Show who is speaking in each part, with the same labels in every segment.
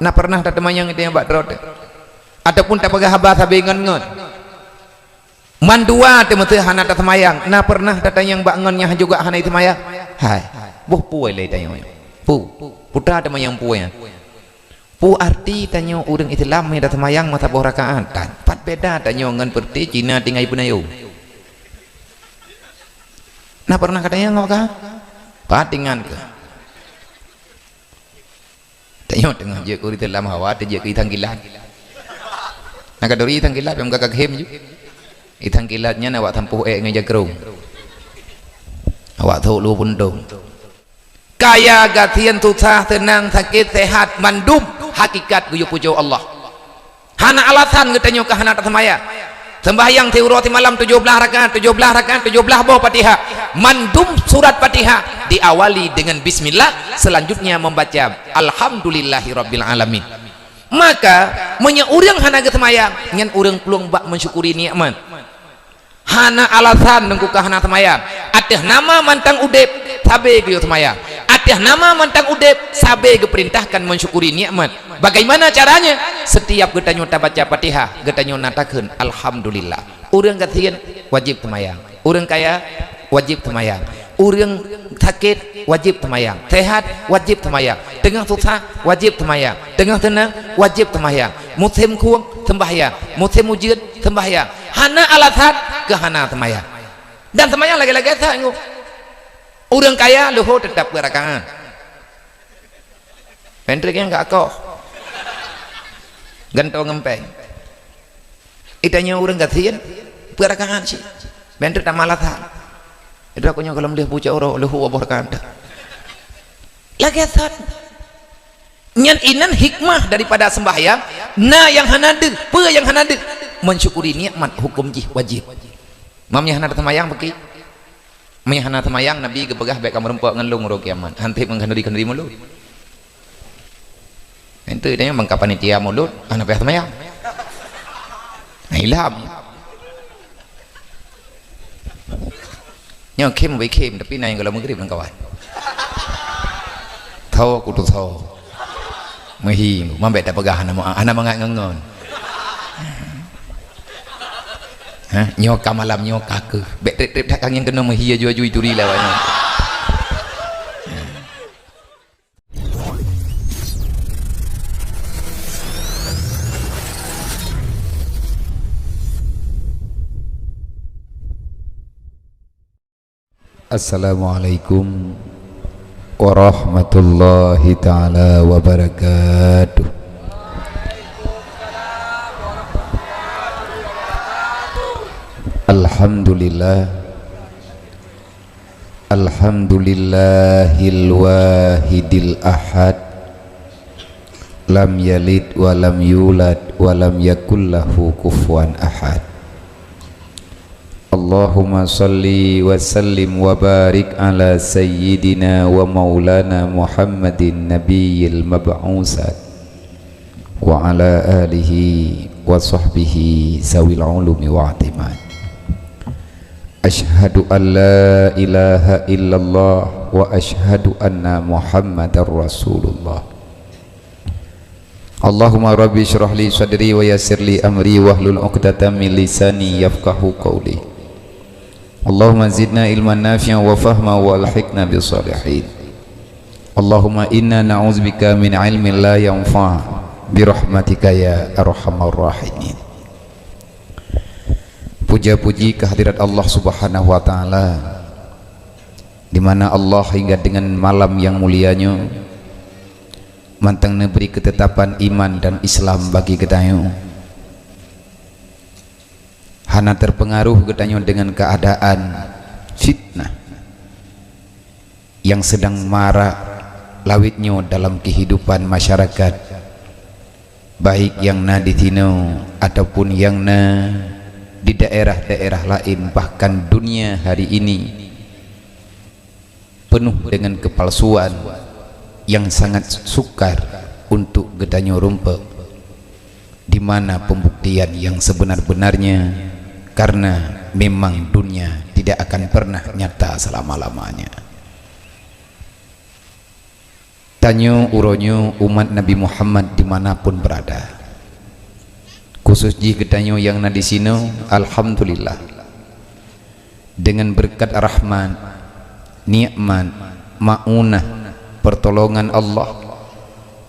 Speaker 1: na pernah tak temayang itu yang bak terot ataupun tak pegah habah sabi ngon mandua te mete hana tak temayang na pernah tak tayang bak ngonnya juga hana itu temayang hai buh puai le tayang pu putra temayang puai pu arti tanyo urang Islam yang tak temayang mata boh rakaat pat beda tanyo ngan perti Cina tinggai punayu na pernah katanya ngok ka patingan ke tanyo tengah je ko dalam hawa te je ke itang kilat na kadori itang kilat yang kakak hem ju itang kilatnya na awak tampuh ngai jagrung awak thau lu pundung kaya gatian tutah tenang sakit sehat mandum hakikat guyu pujo Allah hana alasan getanyo ka hana tamaya sembahyang teurati malam 17 rakaat 17 buah Fatihah mandum surat Fatihah diawali dengan bismillah selanjutnya membaca alhamdulillahirabbil alamin maka menya urang hana getamaya ngan urang peluang bak mensyukuri nikmat hana alasan nengku ka hana tamaya ateh nama mantang udep sabe ge tamaya ateh nama mantang udep sabe ge perintahkan mensyukuri nikmat bagaimana caranya setiap getanyo baca Fatihah getanyo natakeun alhamdulillah urang gatian wajib temayang urang kaya wajib temayang urang sakit wajib temayang sehat wajib temayang tengah susah wajib temayang tengah tenang wajib temayang musim kuang sembahyang musim ujian sembahyang hana alasan ke hana temayang dan temayang lagi-lagi sanggup urang kaya luhur tetap berakaat pentriknya enggak kok gantong ngempeng itanya urang gatian berakaat sih pentrik tak malasan itu aku nya kalau melihat pucuk orang luhu abah kanda lagi asal nyan inan hikmah daripada sembahyang na yang hanadir pe yang hanadir mensyukuri nikmat hukum jih wajib mamnya hana temayang beki mamnya hana temayang nabi kepegah baik kamar empok ngelung ro kiamat hantip mengkanduri mulut ente tanya mengkapan panitia mulut ana peh temayang ilham nhưng khi mà bị khi tapi này gọi là maghrib lang kawan thau aku tu thau mahi mambe tak pegah ana mangat ngon ha nyo kamalam nyo kaku bet trip tak yang kena mahi ju turi lawan Assalamualaikum warahmatullahi ta'ala wabarakatuh. Alhamdulillah Alhamdulillahil wahidil ahad lam yalid wa lam yulad wa lam yakul lahu kufuwan ahad. Allahumma salli wa sallim wa barik ala sayyidina wa maulana Muhammadin nabiyil mab'usat wa ala alihi wa sahbihi zawil ulumi wa atimad. Ashhadu an la ilaha illallah wa ashhadu anna Muhammadar Rasulullah. Allahumma rabbi syrah li sadri wa yassir li amri wahlul 'uqdatam min lisani yafqahu qawli. Allahumma zidna ilman nafi'an wa fahma wa alhiqna bis salihin. Allahumma inna na'udzubika min ilmin la yanfa' bi rahmatika ya arhamar rahimin. Puja-puji kehadirat Allah Subhanahu wa taala, di mana Allah hingga dengan malam yang mulianya mantang memberi ketetapan iman dan Islam bagi kita. Hana terpengaruh getanyo dengan keadaan fitnah yang sedang marak lawitnya dalam kehidupan masyarakat, baik yang na di tino ataupun yang na di daerah-daerah lain, bahkan dunia hari ini penuh dengan kepalsuan yang sangat sukar untuk getanyo rumput, di mana pembuktian yang sebenar-benarnya, karena memang dunia tidak akan pernah nyata selama-lamanya. Tanyo uronyo umat Nabi Muhammad dimanapun berada, khusus ji ketanyo yang na di sini, alhamdulillah dengan berkat rahmat, nikmat, maunah, pertolongan Allah,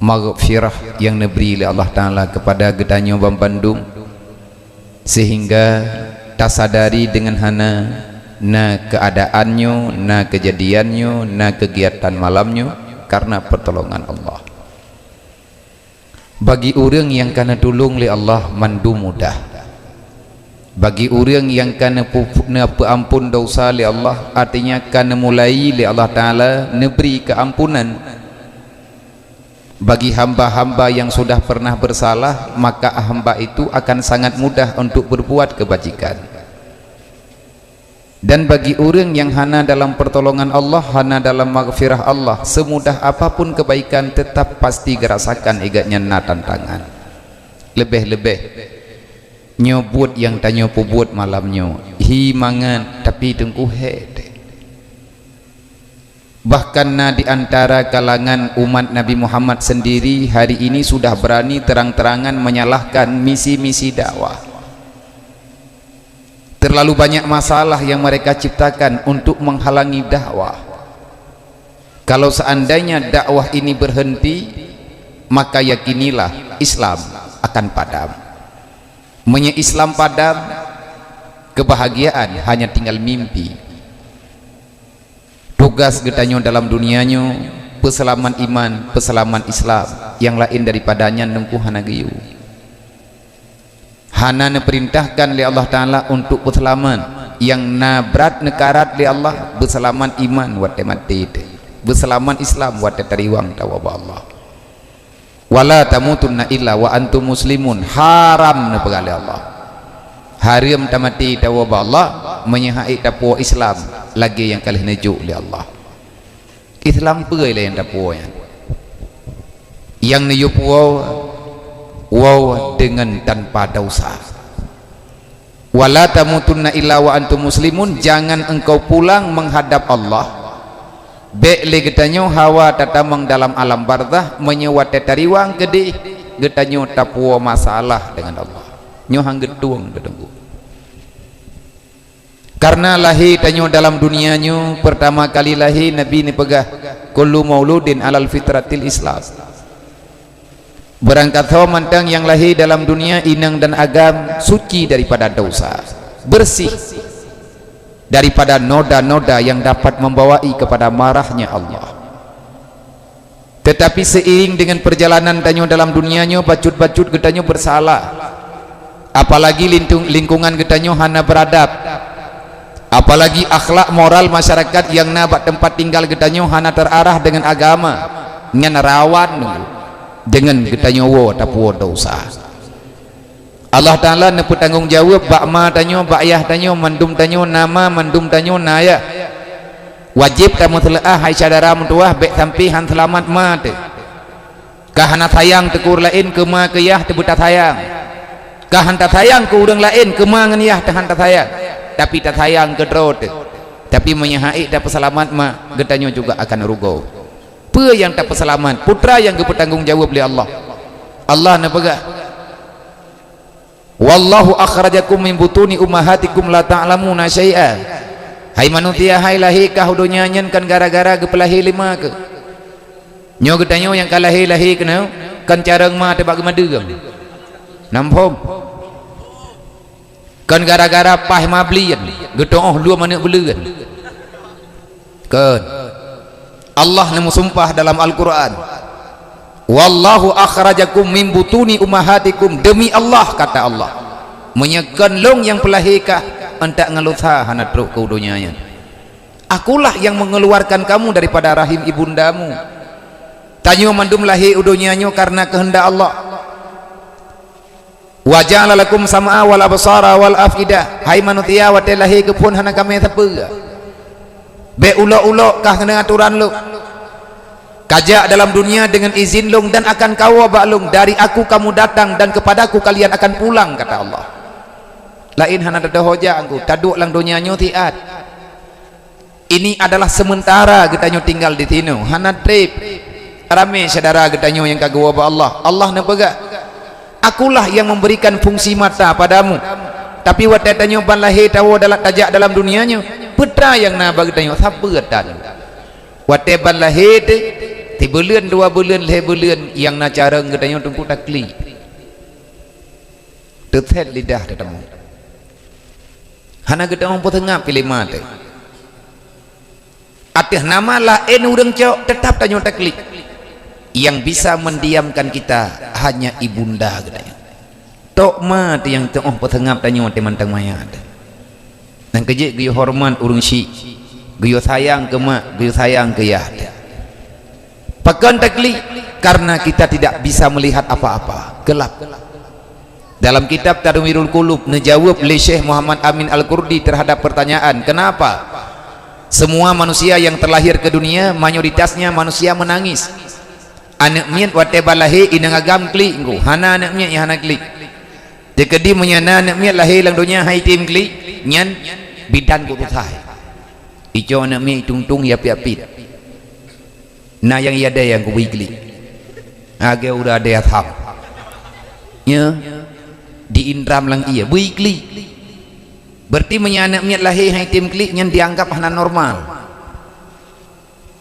Speaker 1: maghfirah yang diberi oleh Allah Ta'ala kepada gedanyo Bang Bandung, sehingga tak sadari dengan hana na keadaannya, na kejadiannya, na kegiatan malamnya karena pertolongan Allah. Bagi orang yang kena tolong oleh Allah mandu mudah, bagi orang yang kena ampun dosa oleh Allah, artinya kena mulai oleh Allah Ta'ala neberi keampunan. Bagi hamba-hamba yang sudah pernah bersalah, maka hamba itu akan sangat mudah untuk berbuat kebajikan. Dan bagi orang yang hana dalam pertolongan Allah, hana dalam maghfirah Allah, semudah apapun kebaikan tetap pasti gerasakan igatnya na tantangan. Lebih-lebih nyobut yang tanya buat malamnya hi mangan tapi tengku head. Bahkan na di antara kalangan umat Nabi Muhammad sendiri hari ini sudah berani terang-terangan menyalahkan misi-misi dakwah. Terlalu banyak masalah yang mereka ciptakan untuk menghalangi dakwah. Kalau seandainya dakwah ini berhenti, maka yakinilah Islam akan padam. Islam padam, kebahagiaan hanya tinggal mimpi. Tugas getanyo dalam dunianyo peselaman iman, peselaman Islam, yang lain daripadanya nengku hana giyu. Hana perintahkan oleh Allah Ta'ala untuk berselaman, yang nabrat nekarat oleh Allah berselaman iman wate mati, berselaman Islam wate tariwang tawaba Allah. Wala tamutunna illa wa antum muslimun, haram nepegali Allah, haram tamati tawaba Allah, menyahai tapu Islam lagi yang kalih nejuk oleh Allah. Islam pegai lah yang tapu yang nejuk wow dengan tanpa dosa. Wala tamutunna illa wa antum muslimun, jangan engkau pulang menghadap Allah bek le getanyo hawa tatamang dalam alam barzah menyewat tariwang gede getanyo tapuo masalah dengan Allah nyohang getuang gedengku. Karena lahir tanyo dalam dunianyo pertama kali lahir Nabi ni pegah kullu mauludin alal fitratil Islam. Berangkat mantang yang lahir dalam dunia inang dan agam suci daripada dosa, bersih daripada noda-noda yang dapat membawai kepada marahnya Allah. Tetapi seiring dengan perjalanan tanyo dalam dunianya, bacut-bacut getanyo bersalah, apalagi lingkungan getanyo hana beradab, apalagi akhlak moral masyarakat yang nabat tempat tinggal getanyo hana terarah dengan agama, dengan rawan dengan getanyo wo tapu dosa. Allah Ta'ala neput tanggung jawab bak ma tanyo, bak ayah tanyo, mandum tanyo nama, mandum tanyo naya. Wajib tamu telah hai saudara mentuah bek sampai han selamat ma te. Kahana sayang tekur lain ke ma ke yah te buta sayang. Kahan tak sayang ke urang lain ke ma ngan yah tahan tak sayang. Tapi tak sayang ke drot. Tapi menyahai dapat selamat ma getanyo juga akan rugo. Apa yang tak selamat? Putra yang bertanggung jawab oleh Allah. Allah nak pegang. Wallahu akhrajakum min butuni ummahatikum la ta'lamuna syai'a. Hai manusia, hai lahir kah dunia nyen kan gara-gara gepelahi lima ke. Nyo getanyo yang kalahi lahir kena kan carang ma tebak gemadegam. Nampom. Kan gara-gara pah mablian, getoh dua mana belegan. Kan Allah nemu sumpah dalam Al-Quran, wallahu akhrajakum min butuni ummahatikum, demi Allah kata Allah menyekan long yang pelahirkah entak ngelutha hana truk ke dunianya, akulah yang mengeluarkan kamu daripada rahim ibundamu. Tanyo mandum lahir dunianya karena kehendak Allah. Wa ja'ala lakum sam'a wal absara wal afidah, hai manusia wate lahir ke pun hana kami tapa be ulok-ulok kah kena aturan lu kajak dalam dunia dengan izin long dan akan kau baklung dari aku kamu datang dan kepadaku kalian akan pulang kata Allah. Lain hana ada hoja aku taduk lang dunianya tiat. Ini adalah sementara kita tinggal di sini, hana trip ramai saudara getanyo yang kagak apa Allah nak pegak akulah yang memberikan fungsi mata padamu tapi watai tanyo ban lahir tahu dalam tajak dalam dunianya putra yang nak bagi tanyo siapa getan watai ban lahir 3 bulan 2 bulan 5 bulan yang nak cara getanyo tunggu takli tetap lidah tetamu hana getanyo potengap pilih mata atih namalah urang cok tetap tanyo takli yang bisa mendiamkan kita hanya ibunda katanya tok ma tu yang tengah petengap tanyo temantang mayat dan kejik geyo hormat urung si geyo sayang ke mak geyo sayang ke yah pakan takli karena kita tidak bisa melihat apa-apa gelap dalam kitab Tadwirul Qulub menjawab oleh Syekh Muhammad Amin Al-Qurdi terhadap pertanyaan kenapa semua manusia yang terlahir ke dunia mayoritasnya manusia menangis anak miat wate balahi inang agam kli engko hana anak miat ya hana kli dekedi menyana anak miat lahir lang dunia hai tim kli nyan bidan ku tutai ijo anak miat tungtung ya piapit na yang ada yang ku kli age udah ada ya tham ya di indram lang iya bui kli berarti menyana anak miat lahir hai tim kli nyan dianggap hana normal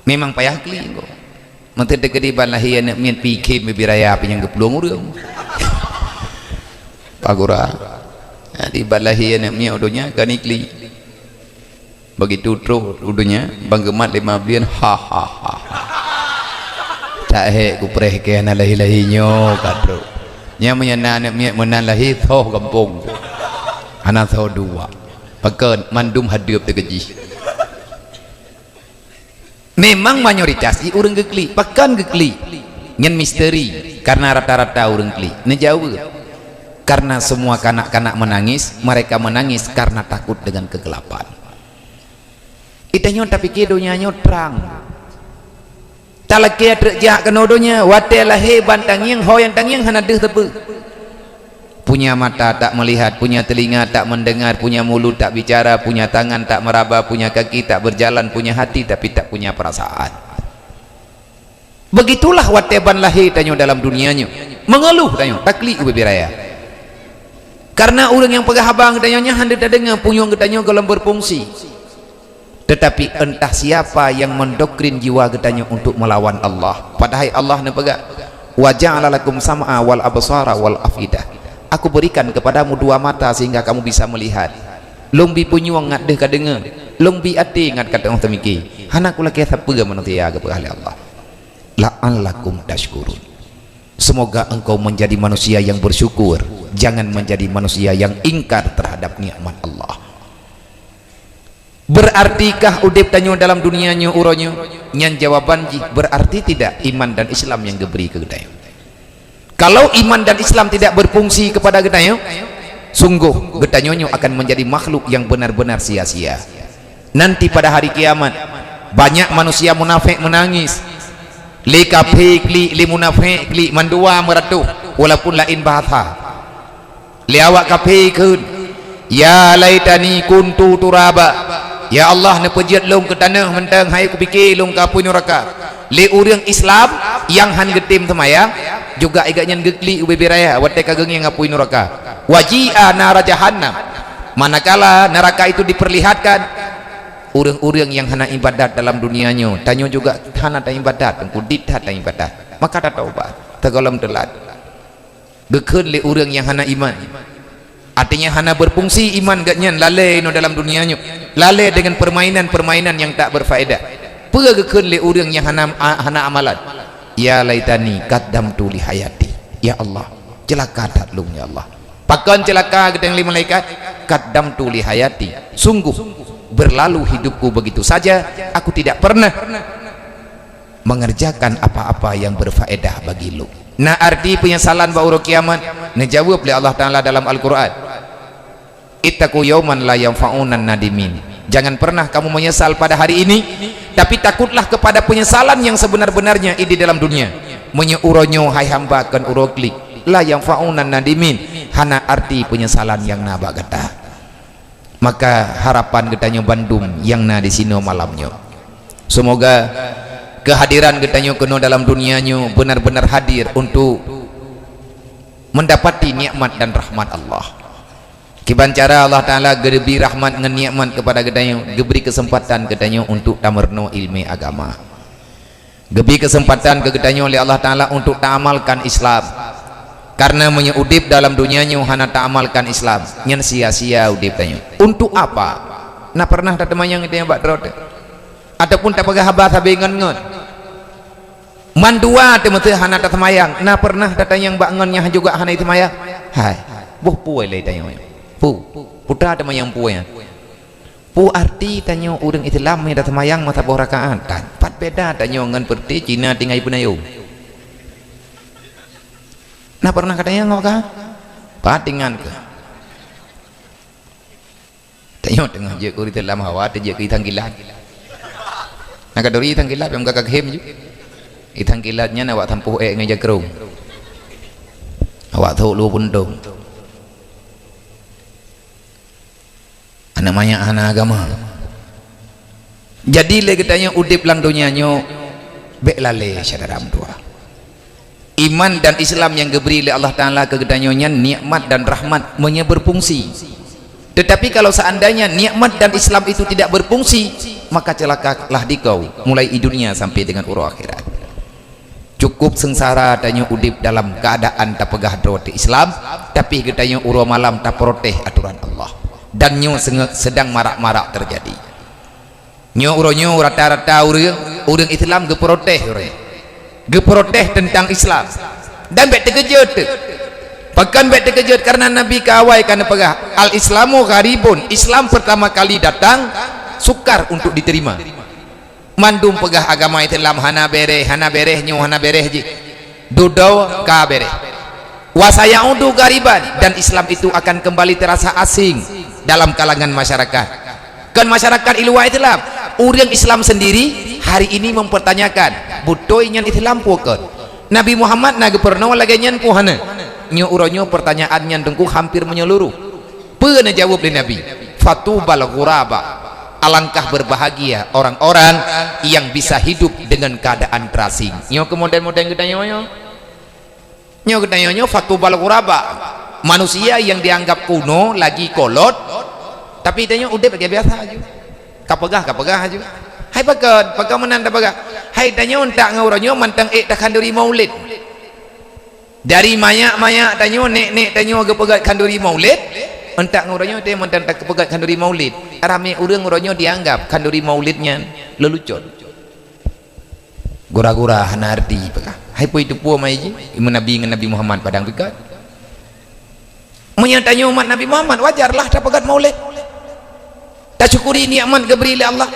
Speaker 1: memang payah kli engko menteri dekedi ban lahir anak mian pikir bibiraya apa yang geplung urang pagura di ban lahir anak mian udunya kan ikli begitu terus udunya banggemat 5 bulan ha tak he ku preh ke anak lahir-lahirnyo kadro nya menyana anak mian menan lahir thoh kampung anak thoh 2 pakeun mandum hadup tegeji memang mayoritas orang gekli pakan gekli nyen misteri karena rata-rata orang kli nejauh karena semua kanak-kanak menangis mereka menangis karena takut dengan kegelapan itanya tapi kedonya terang talakia terjak kenodonya watelah heban tangyang hoyang tangyang hana deh tepe punya mata tak melihat, punya telinga tak mendengar, punya mulut tak bicara, punya tangan tak meraba, punya kaki tak berjalan, punya hati tapi tak punya perasaan. Begitulah wateban lahir tanyo dalam dunianya mengeluh tanyo takli ubiraya karena orang yang pegah habang tanyonya hendak dengar punyung getanyo kalau berfungsi tetapi entah siapa yang mendoktrin jiwa getanyo untuk melawan Allah padahal Allah ne pegah wa ja'ala lakum sam'a wal absara wal afidah aku berikan kepadamu 2 mata sehingga kamu bisa melihat lombi punyuang ngat deh kadengar lombi ati ngat kata orang temiki hanakulah kia siapa manusia kepada Allah la'allakum tashkurun semoga engkau menjadi manusia yang bersyukur jangan menjadi manusia yang ingkar terhadap nikmat Allah berartikah udip tanyo dalam dunianya uronyo nyan jawaban berarti tidak iman dan Islam yang diberi ke gedayo kalau iman dan Islam tidak berfungsi kepada getanyo sungguh getanyonyo akan menjadi makhluk yang benar-benar sia-sia nanti pada hari kiamat banyak manusia munafik menangis li kafir li munafik li mandua meratu walaupun lain bahasa li awak kafir kun ya laitani kuntu turaba ya Allah ne pejiat long ke tanah mentang hai ku fikir long ka punya neraka li urang Islam yang han getim temaya juga igaknya gekli ubibiraya wate kageng yang ngapui neraka waji'a nara jahannam manakala neraka itu diperlihatkan urang-urang yang hana ibadat dalam dunianya tanyo juga hana ta ibadat kudit ta ibadat maka ta taubat tegalam telat gekeun le urang yang hana iman artinya hana berfungsi iman gaknya lalai no dalam dunianya lalai dengan permainan-permainan yang tak berfaedah pegekeun le urang yang hana amalan ya laitani qaddamtu li hayati ya Allah celaka tatlung ya Allah pakan celaka gedeng li malaikat qaddamtu li hayati sungguh berlalu hidupku begitu saja aku tidak pernah mengerjakan apa-apa yang berfaedah bagi lu nah arti penyesalan ba'ura kiamat dijawab oleh Allah Ta'ala dalam Al-Quran ittaqu yawman la yanfa'unan nadimin jangan pernah kamu menyesal pada hari ini tapi takutlah kepada penyesalan yang sebenar-benarnya di dalam dunia menyeuronyo hai hamba kan uroklik la yang faunan nadimin hana arti penyesalan yang naba gata maka harapan getanyo Bandung yang na di sini malamnya semoga kehadiran getanyo kena dalam dunianyo benar-benar hadir untuk mendapati nikmat dan rahmat Allah. Kiban cara Allah Ta'ala geberi rahmat dengan nikmat kepada getanyo, geberi kesempatan getanyo untuk tamerno ilmu agama, geberi kesempatan ke getanyo oleh Allah Ta'ala untuk ta'amalkan Islam. Karena menyudip dalam dunianya hana ta'amalkan Islam nyen sia-sia udip tanya untuk apa na pernah tak temayang itu yang bak terot ataupun tak pegah habas habis ngon mandua temete hana tak temayang na pernah tak tayang bak ngonnya juga hana itu mayang hai buh puai le tanya pu putra temayang puai pu arti tanya urang Islam yang tak temayang mata boh rakaat dan pat beda tanya ngan perti Cina tinggal penayu. Nah pernah katanya ngok kah? Patingan ke? Tanya tengah je kuri dalam hawa tu je kitang kilat. Nah kadori itang kilat yang kakak hem je. Itang kilatnya nawak tampuh ngaja kerung. Awak tahu lu pundung. Namanya anak agama. Jadi le katanya udip lang dunianyo beklale saudara tua. Iman dan Islam yang diberi oleh Allah Ta'ala ke gedanyonya nikmat dan rahmat berfungsi. Tetapi kalau seandainya nikmat dan Islam itu tidak berfungsi, maka celakalah dikau mulai di dunia sampai dengan urus akhirat. Cukup sengsara tanya udip dalam keadaan tak pegah roti Islam, tapi gedanyo urus malam tak proteh aturan Allah, dan nyo sedang marak-marak terjadi. Nyo uronyo rata-rata urang Islam geproteh geproteh tentang Islam dan bet terkejut bahkan bet terkejut karena Nabi kawai karena pegah al-islamu gharibun, Islam pertama kali datang sukar untuk diterima mandum pegah agama Islam hana bereh nyu hana bereh ji dudau ka bereh wasaya undu gariban, dan Islam itu akan kembali terasa asing dalam kalangan masyarakat. Kan masyarakat luar Islam, orang Islam sendiri hari ini mempertanyakan butoy nyan Islam puket Nabi Muhammad naga pernah lagi nyan puhana nyo uronyo pertanyaan nyan dengku hampir menyeluruh pernah jawab oleh Nabi fatubal ghuraba, alangkah berbahagia orang-orang yang bisa hidup dengan keadaan terasing. Nyo kemudian nyo ketanya fatubal ghuraba, manusia yang dianggap kuno lagi kolot tapi tanya udah pakai biasa aja kapegah aja. Hai pakai menanda pakai hai tanya untak ngauranyo mantang tak kanduri maulid dari maya tanya nek tanya kepegat kanduri maulid untak ngauranyo teh mantang tak kepegat kanduri maulid rame urang ngauranyo dianggap kanduri maulidnya lelucon gura-gura hanardi pakai hai poi tu puo mai ji Nabi Muhammad padang pegat menyatanya umat Nabi Muhammad wajarlah tak pegat maulid tak syukuri nikmat diberi oleh Allah.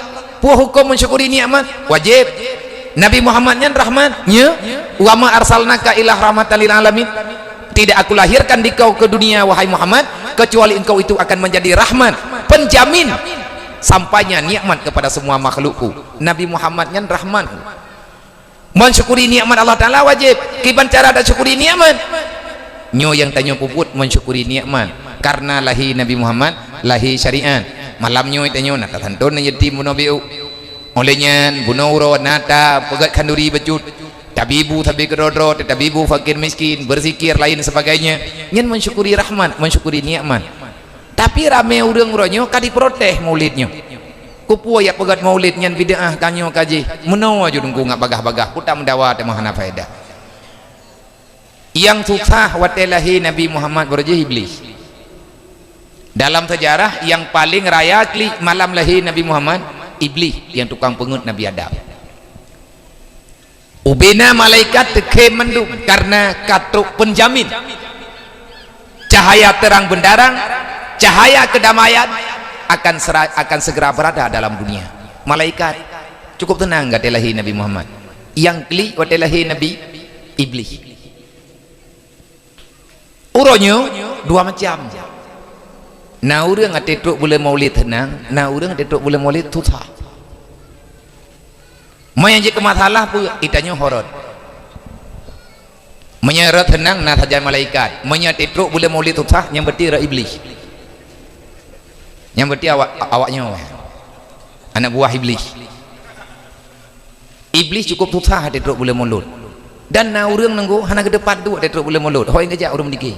Speaker 1: Puah hukum mensyukuri nikmat wajib. Nabi Muhammadnya rahmatnya wa ma arsalnaka ila rahmatan lil alamin, tidak aku lahirkan dikau ke dunia wahai Muhammad kecuali engkau itu akan menjadi rahmat penjamin sampainya nikmat kepada semua makhlukku. Nabi Muhammadnya rahmat mensyukuri nikmat Allah Ta'ala wajib. Kiban cara ada syukuri nikmat nyo yang tanya puput mensyukuri nikmat karena lahi Nabi Muhammad lahi syariat malamnya itu nata tantun jadi munabiu olehnya bunauro nata pegat kanduri becut tabibu tabi kedodro tabibu fakir miskin berzikir lain sebagainya nyen mensyukuri rahmat mensyukuri nikmat. Tapi rame urang-urangnya kadi proteh maulidnya kupu ya pegat maulid nyen bid'ah kanyo kaji menawa aja dengku ngak bagah-bagah putak mendawa teh mahana faedah yang susah watelahi Nabi Muhammad berjih iblis. Dalam sejarah yang paling raya kli malam lahir Nabi Muhammad iblis yang tukang pengut Nabi Adam. Ubina malaikat teke mendung karena katuk penjamin cahaya terang benderang, cahaya kedamaian akan segera berada dalam dunia. Malaikat cukup tenang gak lahir Nabi Muhammad. Yang kli lahir Nabi iblis. Uronyo dua macam. Na urang atetruk boleh maulid tenang, na urang atetruk boleh maulid tutah. Maya je ke masalah pu itanya horot. Menyeret tenang na saja malaikat, maya atetruk boleh maulid tutah yang berarti ra iblis. Yang berarti awaknya anak buah iblis. iblis cukup susah dia teruk boleh mulut dan na urang nanggo hana ke depan tu dia teruk boleh mulut hoi ngajak urang dikit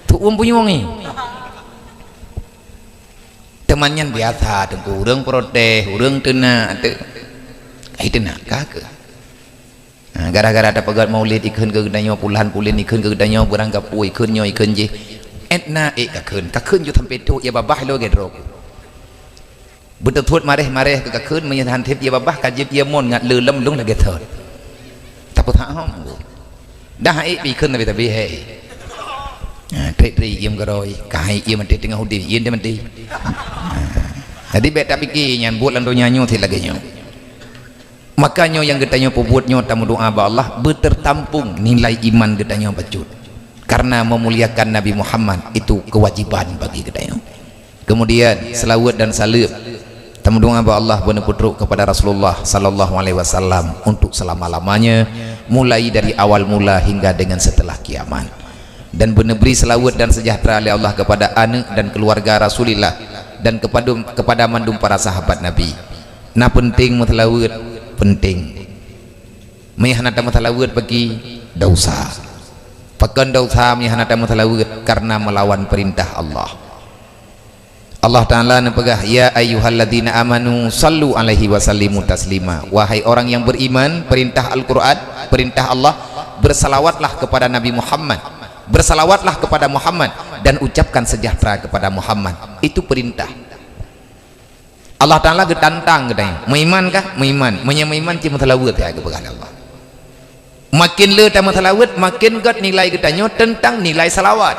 Speaker 1: tu punya wong ni temannya biasa tengku urang protes urang tena te ai tena kagak gara-gara ada pegat maulid ikun ke gedanyo puluhan pulin ikun ke gedanyo berangkap ikun nyo ikun je etna kakun jo sampai tu ya babah lo gedro betul thut mareh ke kakun menyahan tip ya babah kajib ya mon ngat lelem lung lagi thot tak putah hom dah ikun tapi hei tri yem garoi kai yem mati tengah hudi yen dia mati jadi beta pikir nyan buat landu nyanyo thi lagi nyo makanya yang getanya puputnya tamu doa ba Allah bertertampung nilai iman getanya bacut karena memuliakan Nabi Muhammad itu kewajiban bagi getanya. Kemudian selawat dan salam tamu doa ba Allah benar putruk kepada Rasulullah sallallahu alaihi wasallam untuk selama-lamanya mulai dari awal mula hingga dengan setelah kiamat dan benar beri selawat dan sejahtera oleh Allah kepada anak dan keluarga Rasulullah dan kepada mandum para sahabat Nabi. Nah penting mutlawat penting menghanata matalawat bagi dosa pakan dosa menghanata matalawat karena melawan perintah Allah. Allah Ta'ala nepegah ya ayyuhalladzina amanu sallu alaihi wasallimu taslima wahai orang yang beriman perintah Al-Quran perintah Allah bersalawatlah kepada Nabi Muhammad bersalawatlah kepada Muhammad dan ucapkan sejahtera kepada Muhammad itu perintah Allah Ta'ala getantang gedang meiman kah meiman meiman cuma telawat ya kepada Allah makin le tamat telawat makin gat nilai getanyo tentang nilai salawat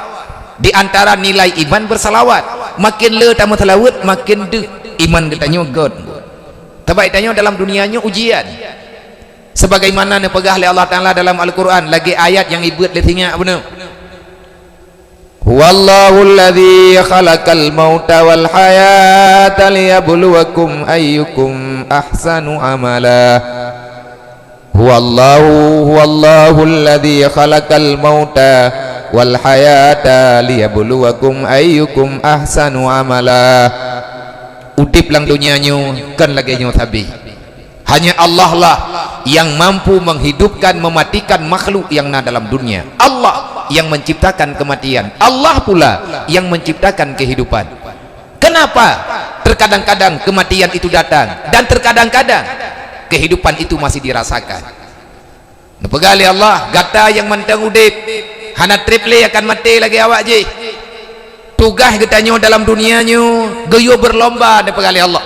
Speaker 1: di antara nilai iman bersalawat makin le tamat telawat makin de iman getanyo gat tabai tanyo dalam dunianya ujian sebagaimana nepegah oleh Allah Ta'ala dalam Al-Quran lagi ayat yang ibuat letingnya benar Wallahu alladhi khalaqal mauta wal hayata liyabluwakum ayyukum ahsanu amala Huwallahu alladhi khalaqal mauta wal hayata liyabluwakum ayyukum ahsanu amala udip lang dunianya kan lagi nyo tabi hanya Allah lah yang mampu menghidupkan mematikan makhluk yang ada dalam dunia Allah yang menciptakan kematian Allah pula yang menciptakan kehidupan kenapa terkadang-kadang kematian itu datang dan terkadang-kadang kehidupan itu masih dirasakan nepegali Allah gata yang mentang udip hana triple akan mati lagi awak je tugas getanyo dalam dunianya geyo berlomba nepegali Allah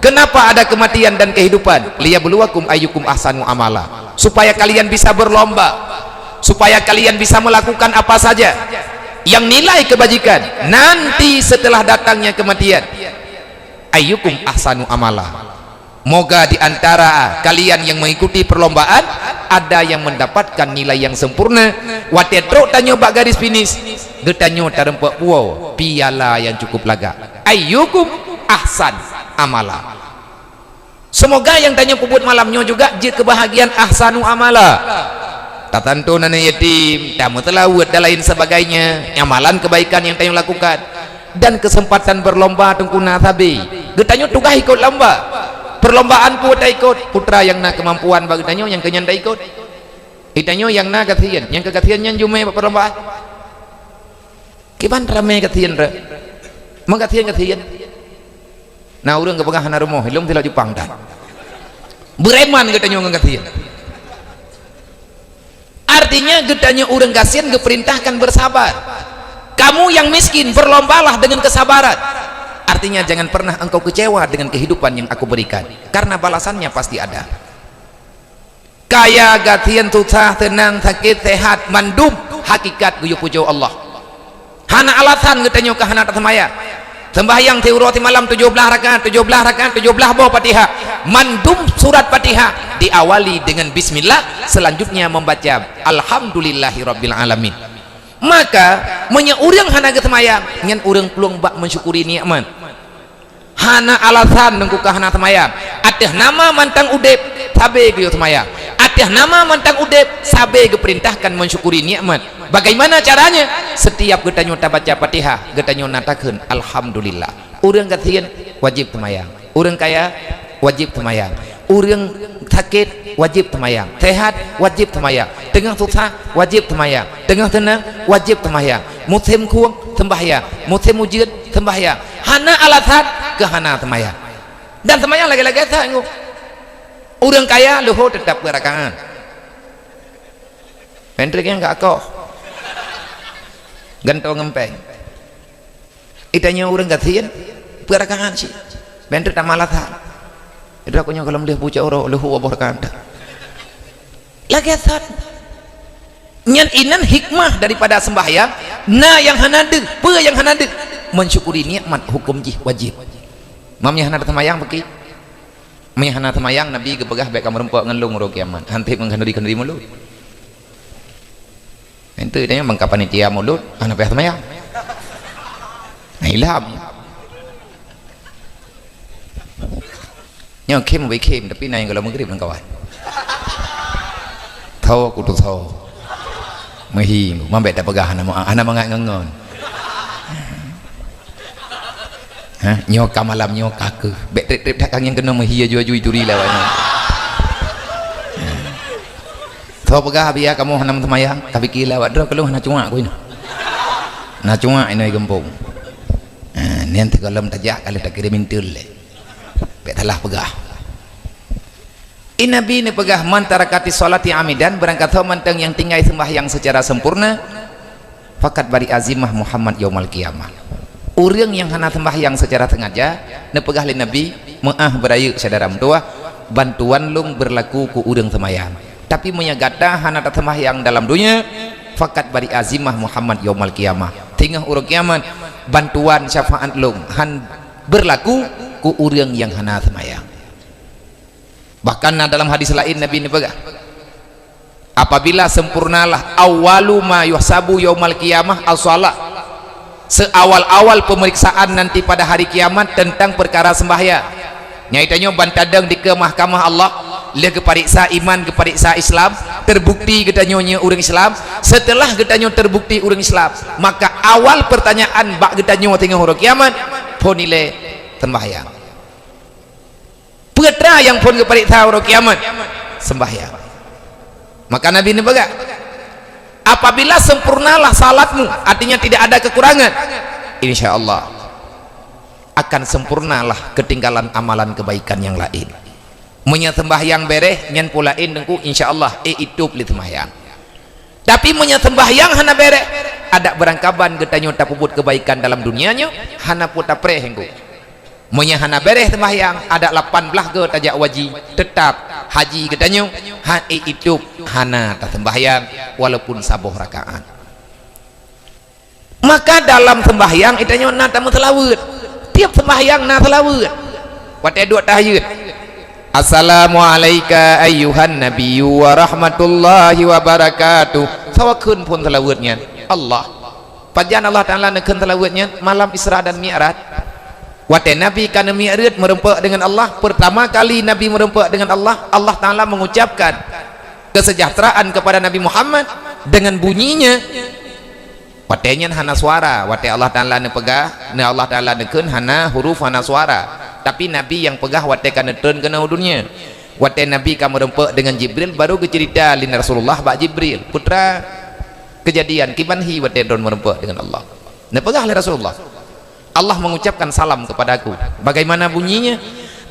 Speaker 1: kenapa ada kematian dan kehidupan liyabluwakum ayyukum ahsanu amala supaya kalian bisa berlomba supaya kalian bisa melakukan apa saja yang nilai kebajikan nanti setelah datangnya kematian ayyukum ahsanu amala moga diantara kalian yang mengikuti perlombaan ada yang mendapatkan nilai yang sempurna watetro tanyo bak garis finish getanyo tarempak puau piala yang cukup laga ayyukum ahsan amala semoga yang tanya puput malamnya juga jid kebahagiaan ahsanu amala tatanto nana yatim tamu telawat dan lain sebagainya amalan kebaikan yang tanya lakukan dan kesempatan berlomba tengkuna tabi getanyo tugas ikut lomba perlombaan putra ikut putra yang nak kemampuan bagi tanyo yang kenyanda ikut itanyo yang nak kasihan yang kekasihannya jume perlombaan kiban ramai kasihan re mengkasihan nah urang kepegah hana rumah hilum tila Jepang dah bereman getanyo ngkasihan artinya getanyo urang kasihan keperintahkan bersabar kamu yang miskin berlombalah dengan kesabaran artinya jangan pernah engkau kecewa dengan kehidupan yang aku berikan karena balasannya pasti ada kaya gatian susah tenang sakit sehat mandum hakikat guyup pujo Allah hana alasan getanyo ke hana semaya sembahyang teurati malam 17 rakaat 17 bawah Fatihah mandum surat Fatihah diawali dengan bismillah selanjutnya membaca alhamdulillahirabbil alamin maka menyeurang hana getemayang nyen urang peluang bak mensyukuri nikmat hana alasan nengku ka hana temayang ateh nama mantang udep sabe ge temayang ateh nama mantang udep sabe ge perintahkan mensyukuri nikmat bagaimana caranya setiap getanyo baca Fatihah getanyo natakeun alhamdulillah urang gatian wajib temayang urang kaya wajib temayang urang sakit wajib sembahyang, sehat wajib sembahyang, tengah susah wajib sembahyang, tengah tenang wajib sembahyang, musim kurang sembahyang, musim ujian sembahyang, hana alasan ke hana sembahyang. Dan sembahyang lagi-lagi sanggup. Orang kaya luhur tetap berakaat. Menteri yang enggak kok gantong ngempeng. Itanya orang kasihan berakaat sih. Menteri tak malasan. Itu aku nyokol melih pucak orang luhur wabah rakaat. Lagi asal. Nyan inan hikmah daripada sembahyang. Na yang hanade, pe yang hanade mensyukuri nikmat hukum jih wajib. Mamnya hanade sembahyang beki. Mamnya hanade sembahyang Nabi kepegah baik kamar empok ngelung ro kiamat. Hantip mengkanduri mulut. Itu dia bangka panitia mulut anak pihak sembahyang. Nah, ilham. Yang kem baik kem tapi naik kalau maghrib dengan kawan. Tahu aku tu tahu. Mahi, mambet tak pegah anak mangat ngengon. Hah, nyoka malam nyoka ke. Bek trip tak yang kena mahi aju ituri lawan. Tahu pegah biar kamu hanam sembahyang, tapi kila wadro kalau hana cuma aku ini. Na cuma ini gempung. Ni ente kalau tajak kalau tak kirim intul le. Bek telah pegah. Nabi ni pegah man tarakati salati amidan berangkat tahu manteng yang tinggal sembahyang secara sempurna fakat bari azimah Muhammad yaumal qiyamah. Orang yang hana sembahyang secara sengaja ne pegah li Nabi maah beraya saudara tua bantuan lung berlaku ku urang sembahyang. Tapi menyagata hana tak sembahyang dalam dunia fakat bari azimah Muhammad yaumal qiyamah. Tinggal urang kiamat bantuan syafaat lung han berlaku ku urang yang hana sembahyang. Bahkan dalam hadis lain Nabi ini pegah apabila sempurnalah awalu ma yuhsabu yaumal qiyamah as-shalah, seawal-awal pemeriksaan nanti pada hari kiamat tentang perkara sembahyang. Nyaitanya bantadang di ke mahkamah Allah le kepariksa iman kepariksa Islam terbukti getanyonya orang Islam. Setelah getanyo terbukti orang Islam maka awal pertanyaan bak getanyo tengah hari kiamat ponile sembahyang. Putra yang pun kepariksa hari kiamat sembahyang. Maka Nabi ini baga apabila sempurnalah salatmu artinya tidak ada kekurangan insyaallah akan sempurnalah ketinggalan amalan kebaikan yang lain. Menyesembahyang bereh nyan pulain dengku insyaallah itu beli sembahyang. Tapi menyesembahyang hana bereh ada berangkaban getanyo tapubut kebaikan dalam dunianya hana puta preh hengku. Menyahana bereh sembahyang ada 18 ke tajak wajib tetap haji getanyo itu hana tak sembahyang walaupun sabuh rakaat. Maka dalam sembahyang itanya na tamu selawat. Tiap sembahyang na selawat. Wate dua tahiyat. Assalamualaikum ayyuhan nabiyyu wa rahmatullahi wa barakatuh. Sawakun pun selawatnya Allah. Pajan Allah Taala nekeun selawatnya malam Isra dan Mi'raj. Wate Nabi kana mi'raj merempak dengan Allah. Pertama kali Nabi merempak dengan Allah, Allah Ta'ala mengucapkan kesejahteraan kepada Nabi Muhammad dengan bunyinya watenya hana suara. Wate Allah Ta'ala ne pegah ne Allah Ta'ala nekeun hana huruf hana suara. Tapi Nabi yang pegah wate kana turun kana dunia. Wate Nabi ka merempak dengan Jibril baru ke cerita lin Rasulullah bak Jibril putra kejadian kibanhi wate turun merempak dengan Allah. Ne pegah li Rasulullah. Allah mengucapkan salam kepadaku. Bagaimana bunyinya?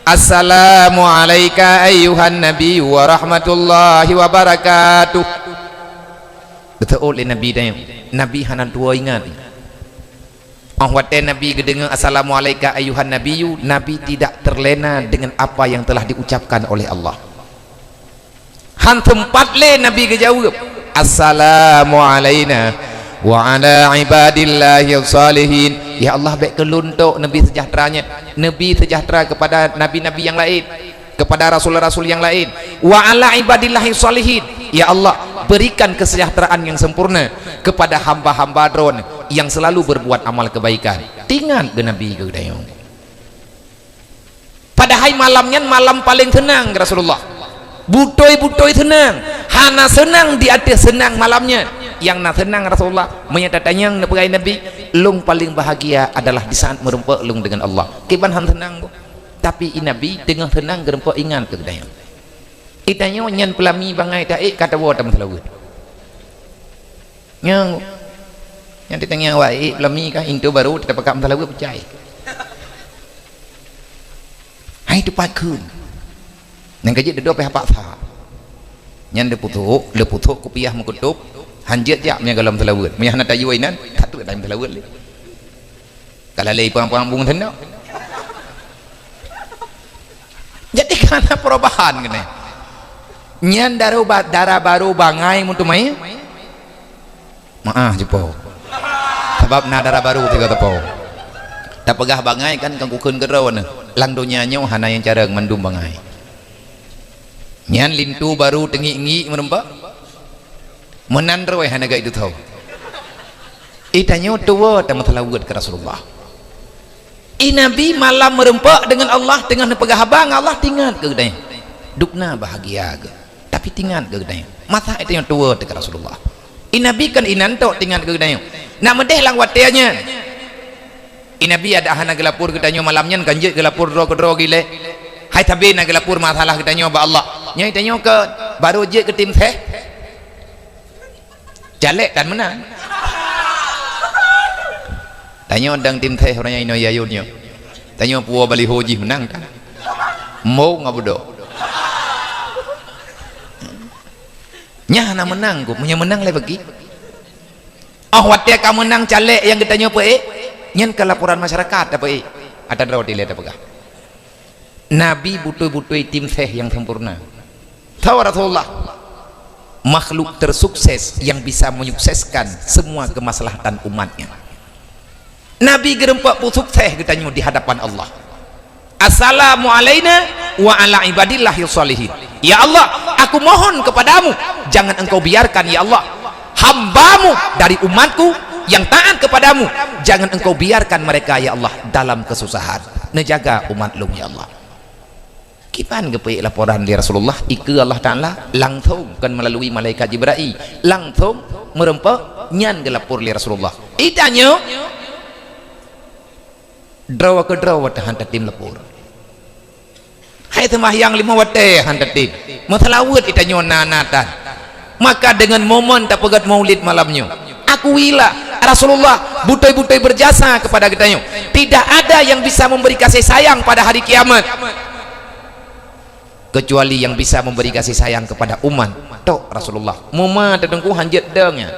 Speaker 1: Assalamualaikum ayyuhan nabiyyu wa rahmatullahi wa barakatuh. Betul oleh Nabi dan Nabi hana dua ingat. Wate Nabi gedengar assalamualaikum ayyuhan nabiyyu, Nabi tidak terlena dengan apa yang telah diucapkan oleh Allah. Han tempat le Nabi kejawab assalamu alaina wa ala ibadillahi salihin. Ya Allah baik keluntuk Nabi sejahteranya, Nabi sejahtera kepada nabi-nabi yang lain, kepada rasul-rasul yang lain. Wa ala ibadillahi salihin. Ya Allah berikan kesejahteraan yang sempurna kepada hamba-hamba drone yang selalu berbuat amal kebaikan. Tinggal ke Nabi ke dayung. Pada hari malamnya malam paling tenang Rasulullah. Butoi-butoi tenang. Hana senang di atas senang malamnya. Yang nak senang Rasulullah menyatakan yang pegai Nabi lung paling bahagia adalah di saat merempak lung dengan Allah. Kiban han senang bu. Tapi Nabi tengah tenang gerempak ingat ke dayang. Itanya nyan pelami bangai tak kata wa tam telawu nyang yang ditanya wa pelami kah into baru kita pakam telawu percaya hai tu pakun nang kaji dedo pe apa tha nyan de putuk kopiah mengkutup hanjet jak nya galam telawu nya na tayu inan satu dalam telawu le kalau lei pang bung tenda jadi karena perubahan kena nyan darah baru bangai muntu mai maah jepo sebab na darah baru tiga tepo tak pegah bangai kan kang kukeun gerau na lang dunya nyo hana yang careng mandum bangai nyan lintu baru tengi-ngi merempa menandro hana ga itu tahu itanyo tua ta matalawud ke Rasulullah Nabi malam merempa dengan Allah dengan pegah bang Allah tinggal ke gedai dukna bahagia ke tapi tinggal ke gedai mata itu yang tua dekat Rasulullah Nabi kan inanto tinggal ke gedai nak medeh lang watianya Nabi ada hana gelapur gedai malamnya kanjut gelapur dro gile hai tabe na gelapur masalah gedai ba Allah nya itanyo ke baru je ke tim teh jalek dan menang tanya dang tim teh orangnya ino yayunnya tanya puwa bali hoji menang kan mau ngabudo nya na menang ku punya menang le bagi watia ka menang calek yang kita nyopo nyen ke laporan masyarakat apa ada draw dile ada pegah Nabi butuh tim teh yang sempurna tahu Rasulullah makhluk tersukses yang bisa menyukseskan semua kemaslahatan umatnya Nabi gerempak pusuk teh katanya di hadapan Allah assalamu alaina wa ala ibadillahi sholihin ya Allah aku mohon kepadamu jangan engkau biarkan ya Allah hambamu dari umatku yang taat kepadamu jangan engkau biarkan mereka ya Allah dalam kesusahan nejaga umat lu ya Allah kipan gepe laporan di Rasulullah iku Allah Ta'ala langsung kan melalui malaikat Jibril langsung merempak nyan gelapur li Rasulullah itanya draw ke draw wata hantar tim lapor hai temah yang 5 wate hantar tim masalawut itanya nanatan maka dengan momen tak pegat maulid malamnya akuilah Rasulullah butai-butai berjasa kepada kita tidak ada yang bisa memberi kasih sayang pada hari kiamat kecuali yang bisa memberi kasih sayang kepada umat tok Rasulullah muma tedengku hanjet dengnya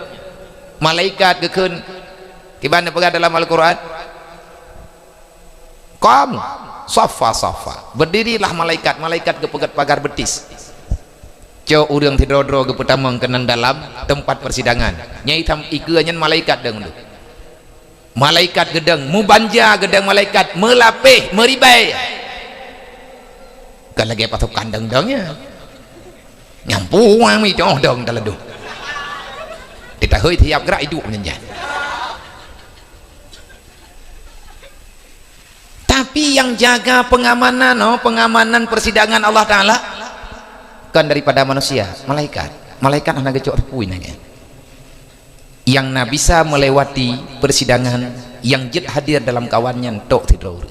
Speaker 1: malaikat gekeun kibana pegat dalam Al-Quran kamu safa berdirilah malaikat kepegat pagar betis co urang tidrodro ke pertama kenang dalam tempat persidangan nyai tam ikeunyan malaikat deng tu malaikat gedeng mubanja gedeng malaikat melapeh meribai kan lagi patok kandang dengnya nyampu mi coh dong teleduh kita hơi tiap gerak hidup menyenjat tapi yang jaga pengamanan persidangan Allah Ta'ala kan daripada manusia malaikat anak gecok repuin aja yang nak bisa melewati persidangan yang jet hadir dalam kawannya tok tidur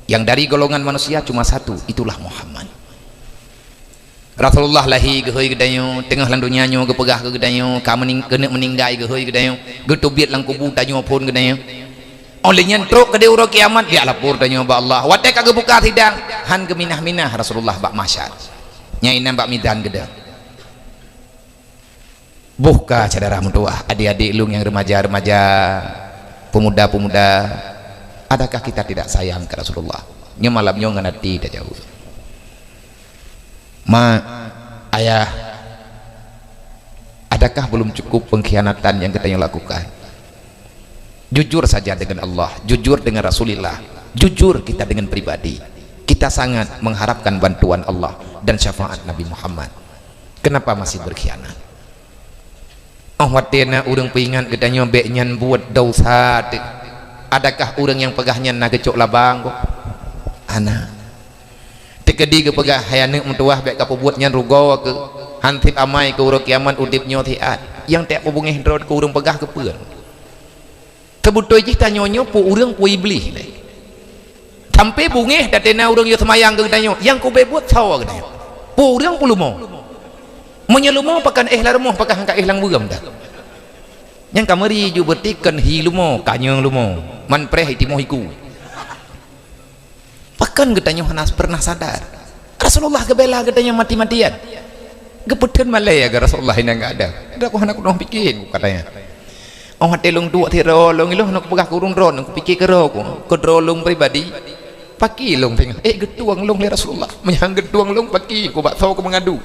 Speaker 1: yang dari golongan manusia cuma satu itulah Muhammad Rasulullah lahi gehoy gedayo tengah landunya nyo gepegah ke gedayo kamening kena meninggai gehoy gedayo getubit lang kubu tanyo pun gedayo olehnya truk ke deuro kiamat dia lapor tanya ba Allah watek kagak buka sidang han geminah-minah Rasulullah bak masyar nyaina bak midan gede buka saudara mutua adik-adik lu yang remaja-remaja pemuda-pemuda adakah kita tidak sayang ke Rasulullah nya malamnya nganati dah jauh ayah adakah belum cukup pengkhianatan yang kita lakukan jujur saja dengan Allah jujur dengan Rasulullah jujur kita dengan pribadi kita sangat mengharapkan bantuan Allah dan syafaat Nabi Muhammad kenapa masih berkhianat watena urang peingat gedanya beknyan buat dosa adakah urang yang pegahnya na gecok labang kok ana tekedi ke pegah hayane mutuah bek kapubuatnya rugo ke hantip amai ke urang kiamat udipnya tiat yang tak hubungi hendrod ke urang pegah ke peun kebutuh kita nyonyo pu urang pu iblis sampai bungeh datena urang yo semayang ke gedanyo yang ku bebut sawa gedanyo purang pulumo menyelumo pakan larumo pakan hangka lang buram dah yang kamari ju bertikan hilumo kanyang lumo man preh itimo hiku pakan getanyo hanas pernah sadar Rasulullah gebela getanyo mati-matian gepetan malaya ga Rasulullah ini enggak ada aku hanak dong pikir katanya oh hati long tua tiro long ilo nak pegah kurung ron aku pikir kero ko drolong pribadi paki long tengah getuang long le Rasulullah menyang getuang long paki ko bakso ko mengadu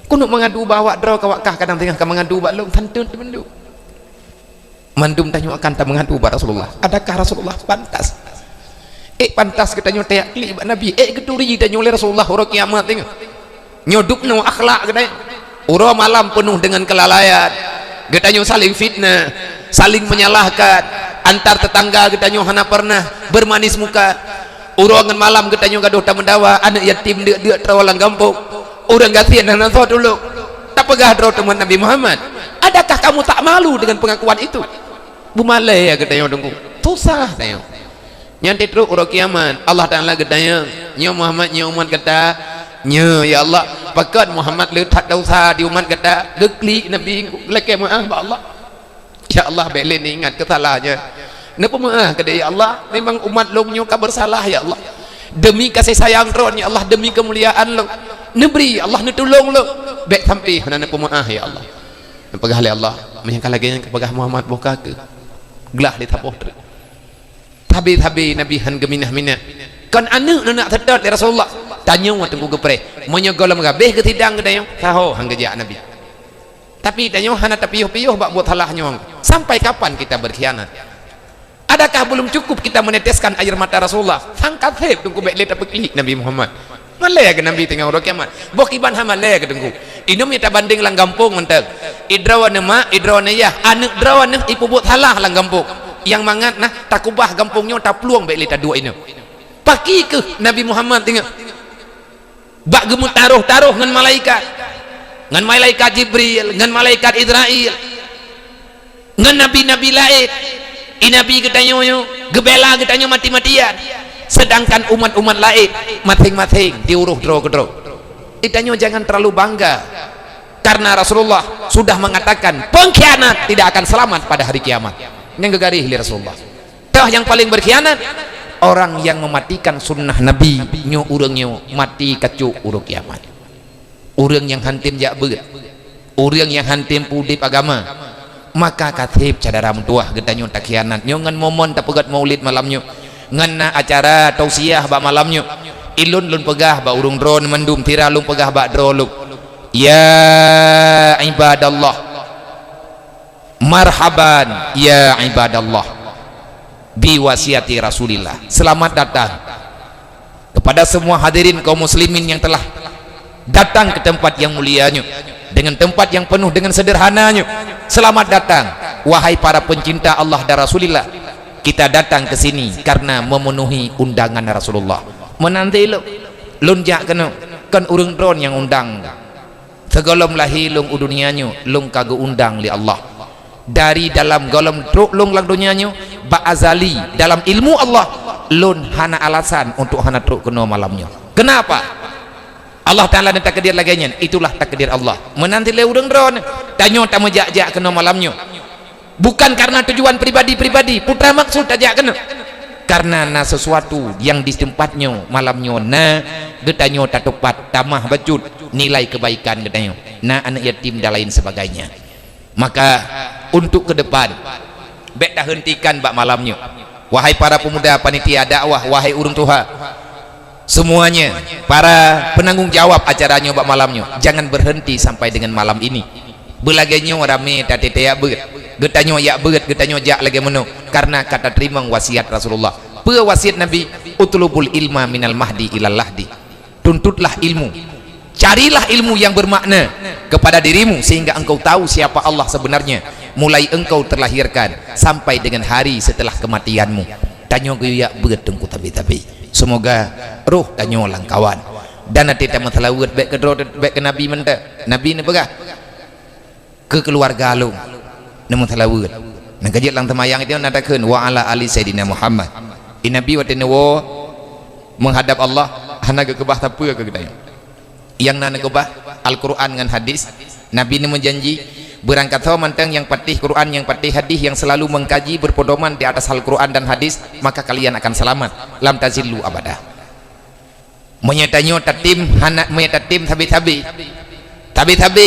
Speaker 1: ko nak mengadu bawa draw ka wakah kadang tengah ka mengadu bak long tantun mendu mandum tanyo akan ta mengadu ba Rasulullah adakah Rasulullah pantas pantas kita nyo teak kli ba nabi geduri tanyo le Rasulullah ora kiamat tengah nyoduk no akhlak kedai ura malam penuh dengan kelalaian getanyo saling fitnah saling menyalahkan antar tetangga getanyo hana pernah bermanis muka urangan malam getanyo gaduh ta mendawa anak yatim dia trawalang gampung urang gatian hana so dulu tak pegah draw teman Nabi Muhammad adakah kamu tak malu dengan pengakuan itu bumalai ya getanyo dengku susah tayo nyanti terus ura kiamat Allah Taala getanyo nyo Muhammad nyo umat kata nya ya Allah pakat Muhammad letak dosa di umat kata gekli Nabi leke maaf ba Allah ya Allah belen ingat kesalahannya napa maaf kata ya Allah memang umat longnya ka bersalah ya Allah demi kasih sayang ron ya Allah demi kemuliaan lo nebri Allah netulung lo baik sampai hana napa maaf ya Allah pegah le Allah menyangka lagi yang pegah Muhammad buka ke gelah di tapoh tabi Nabi han geminah-minah kan anu nak sedot ya Rasulullah tanya wa tunggu gepre menyegol mengabeh ke tidang gedayong tahu hang gejak Nabi tapi tanya hana tapiyuh-piyuh bak buat halahnya sampai kapan kita berkhianat adakah belum cukup kita meneteskan air mata Rasulullah sangkat heb tunggu bek leta pekli Nabi Muhammad malaya ke Nabi tengah ora kiamat bokiban ha malaya ke tunggu inum kita banding lang gampung menteg idrawana ma idrawana ya anak drawana ipu buat halah lang gampung yang mangat nah takubah gampungnya tak peluang bek leta dua ini paki ke Nabi Muhammad tengah bak gemut taruh ngan malaikat Jibril ngan malaikat Israel ngan nabi-nabi lain nabi getanyo gebela getanyo mati-matian sedangkan umat-umat lain masing-masing diuruh draw itanyo jangan terlalu bangga karena Rasulullah sudah mengatakan pengkhianat tidak akan selamat pada hari kiamat yang gegarih li Rasulullah toh yang paling berkhianat orang yang mematikan sunnah Nabi nyo urang mati kacu urang kiamat urang yang hantim jak beut urang yang hantim pudip agama maka katib cadaram tuah getanyo tak khianat nyo ngan momon tak pegat maulid malamnyo ngan acara tausiah ba malamnyo ilun lun pegah ba urung drone mendum tira lun pegah ba droluk ya ibadallah marhaban ya ibadallah biwasiati Rasulillah selamat datang kepada semua hadirin kaum muslimin yang telah datang ke tempat yang mulianya dengan tempat yang penuh dengan sederhananya selamat datang wahai para pencinta Allah dan Rasulillah kita datang ke sini karena memenuhi undangan Rasulullah menanti lo lunjak kena kan urang dron yang undang segolom lahi lung udunianyo lung kagu undang li Allah dari dalam golom truk lung lang dunianyo ba azali dalam ilmu Allah lun hana alasan untuk hana truk kena malamnya kenapa Allah Ta'ala dan takdir laganya itulah takdir Allah menanti le udang dron tanyo tak mejak-jak kena malamnya bukan karena tujuan pribadi putra maksud tajak kena karena na sesuatu yang di tempatnya malamnya na getanyo tak tepat tamah bacut nilai kebaikan getanyo na anak yatim dan lain sebagainya maka untuk ke depan bek dah hentikan bak malamnya wahai para pemuda panitia dakwah wahai urang tuha semuanya para penanggung jawab acaranya bak malamnya jangan berhenti sampai dengan malam ini belaganya rame tatetea beut getanyo ya beut getanyo jak lagi menu karena kata terima wasiat Rasulullah wasiat Nabi utlubul ilma minal mahdi ilal lahdi tuntutlah ilmu carilah ilmu yang bermakna kepada dirimu sehingga engkau tahu siapa Allah sebenarnya mulai engkau terlahirkan sampai dengan hari setelah kematianmu tanyo ya beut tengku tabi semoga roh tanyo langkawan dan nanti tamat lawat baik ke Nabi menta Nabi ni pegah ke keluarga lu namun talawat nak kajian lang temayang itu nadakeun wa ala ali sayyidina Muhammad Nabi wa menghadap Allah hana ke kebah tapa ke gedaya yang nana gobah Al-Quran dengan hadis. Nabi ini menjanji berangkat tahu manteng yang patih Quran yang patih hadis yang selalu mengkaji berpedoman di atas Al-Quran dan hadis, maka kalian akan selamat lam tazillu abada. Menyatanyo tatim hanak menyatim tabi-tabi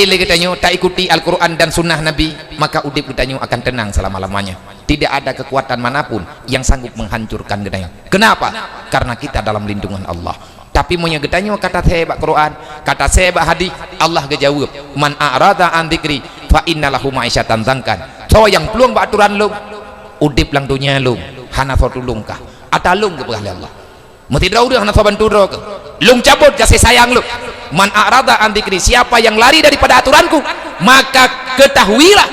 Speaker 1: lagi tanyo tak ikuti Al-Quran dan sunnah Nabi, maka udip getanyo akan tenang selama-lamanya. Tidak ada kekuatan manapun yang sanggup menghancurkan getanyo. Kenapa? Karena kita dalam lindungan Allah. Tapi monya getanyo kata sebab Quran, kata sebab hadis, Allah gejawab, man a'rada an dzikri fa innalahu ma'isyatan dzankan. So yang peluang baturan lu udip lang dunia lu hana so tulung kah atalung ke Allah. Mesti udah hana so bantu ke lung cabut kasih sayang lu. Man a'rada an dzikri, siapa yang lari daripada aturanku, maka ketahuilah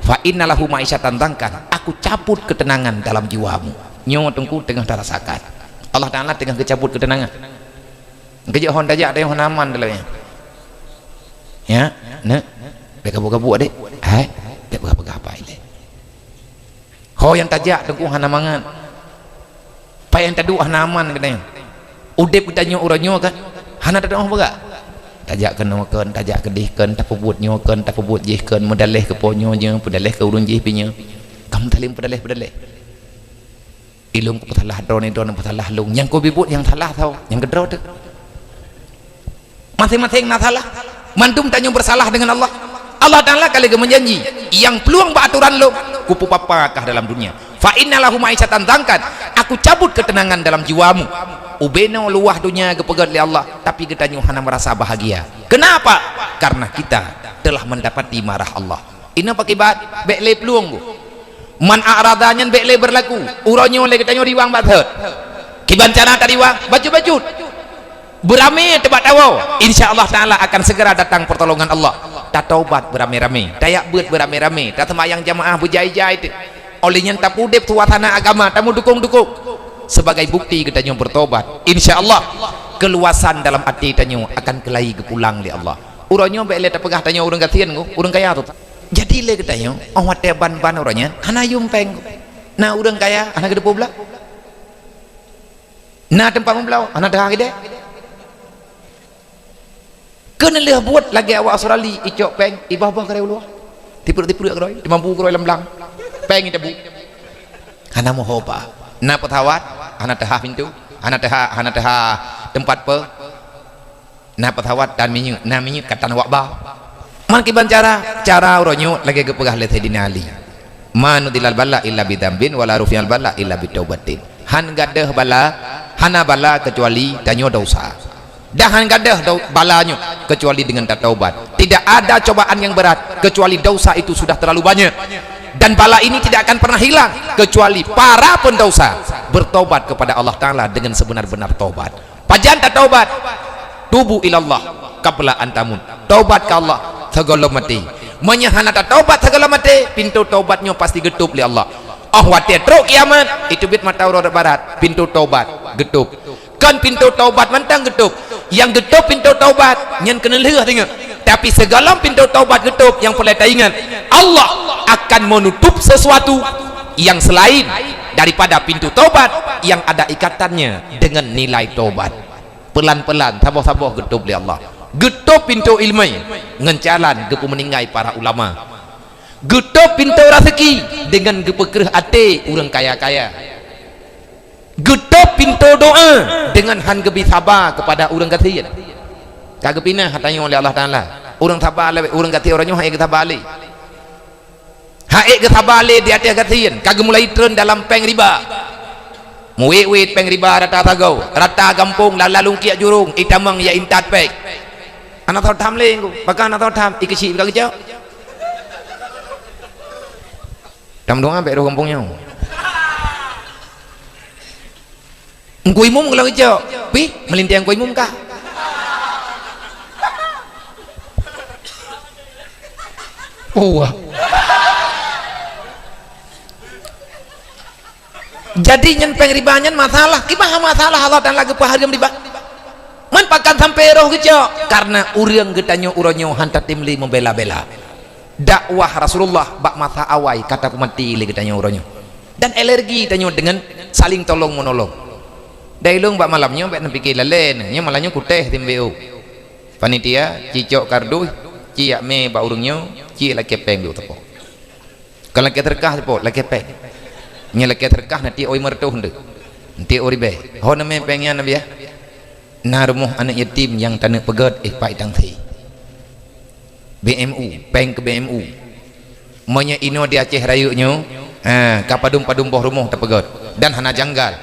Speaker 1: fa innalahu ma'isyatan dzankan, aku cabut ketenangan dalam jiwamu. Nyo tengku tengah terasakan Allah Ta'ala tengah kecabut ketenangan. Kejak hon dajak ada yang aman dalamnya. Ya, nak, mereka buka-buka dek. Hai, dek buka-buka apa ini? Ho yang tajak tengku hana mangan. Pa yang tadu hana aman katanya. Udep katanya uranyo kan. Hana tadu buka. Tajak kenokan, tajak kedihkan, tak pebut nyokan, tak pebut jihkan, medaleh ke ponyonya, pedaleh ke urun jih pinya. Kamu talim pedaleh. Ilung ku petalah drone petalah lung yang ku bibut yang salah tahu yang gedro tu masing-masing nak salah mantum tanya bersalah dengan Allah. Allah Ta'ala kali ke menjanji yang peluang beraturan lu kupu papakah dalam dunia fa innalahu ma'isyatan dzankan, aku cabut ketenangan dalam jiwamu. Ubeno luah dunia kepegat oleh Allah, tapi kita hanya merasa bahagia. Kenapa? Karena kita telah mendapati marah Allah. Ini pakai bat bekle peluang bu. Man a'radanya bekle berlaku uronyo le katanya diwang bathet kibancana tadi wang baju-baju beramai tebak tawo, insyaallah Ta'ala akan segera datang pertolongan Allah. Tak taubat beramai-ramai, tayak buat beramai-ramai, tak semayang jamaah berjai-jai olehnya tak pudep suasana agama tamu dukung-dukung sebagai bukti katanya bertobat. Insyaallah keluasan dalam hati tanyo akan kelai kepulang li Allah. Uronyo bekle tak pegah tanyo urang kasian urang kaya tu. Jadi le katanya awat ban-ban orangnya hana yumpeng nah urang kaya hana gede pula nah tempat membelau hana dah gede kena leh buat lagi awak Australia icok peng ibah-bah kare ulu tipu-tipu keroi 50 keroi lemblang peng itu bu hana mau hoba nah petawat hana dah pintu hana dah tempat pe nah petawat dan minyak nah minyak katan awak bah makiban cara uronyo lagi kepegah le Sayyidina Ali manu dilal bala illa bidambin wala rufial bala illa bitaubatin han gadah bala hana bala kecuali tanyo dosa dah han gadah balanyo kecuali dengan taubat. Tidak ada cobaan yang berat kecuali dosa itu sudah terlalu banyak, dan bala ini tidak akan pernah hilang kecuali para pendosa bertobat kepada Allah Ta'ala dengan sebenar-benar tobat. Pajan taubat tubu ilallah qabla antamun, taubat ke Allah segala mati menyahana taubat segala mati, pintu taubatnya pasti getup oleh Allah. Watir teruk kiamat itu bit mata urut barat pintu taubat getup kan pintu taubat mantang getup yang getup pintu taubat nyan kena leh tengok, tapi segala pintu taubat getup yang boleh ingat Allah akan menutup sesuatu yang selain daripada pintu taubat yang ada ikatannya dengan nilai taubat. Pelan-pelan sabar-sabar getup oleh Allah. Getup pintu ilmu ngencalan gepu meninggai para ulama, getup pintu rezeki dengan gepekerah ate orang kaya-kaya, getup pintu doa dengan han gebi sabar kepada orang kasihan kagak pinah katanya oleh Allah Ta'ala orang sabar orang kasihan orangnya hai kita balik hai kita balik di atas kasihan kagak mulai turun dalam peng riba muwit peng riba rata tagau rata kampung lalalung kiak jurung itamang ya intat pek anak tahu tham leng bahkan anak tahu tham ikisi kagak jauh tam doang sampai roh kampungnya ngkui mum kalau kejauh pi melintang ngkui mum kah wah jadi nyen ribanyan masalah gimana masalah Allah dan lagi pahargam riba man pakan sampai roh kejauh karena urang getanya uronyo hantar timli membela-bela dakwah Rasulullah bak masa awai kata pemati le getanya uronyo dan alergi tanyo dengan saling tolong menolong dailung bak malamnya bak nampi lalen nya malahnya kuteh timbeu panitia cicok kardu ciak me ba urungnya ci la kepeng du tepo kalau laki terkah tepo la kepeng nya laki terkah nanti oi mertu hendak nanti ori be ho na me pengnya nabi ya na rumah anak yatim yang tanah pegat pai tang thi BMU peng ke BMU monya ino di Aceh rayunya kapadum padum boh rumah terpegat dan hana janggal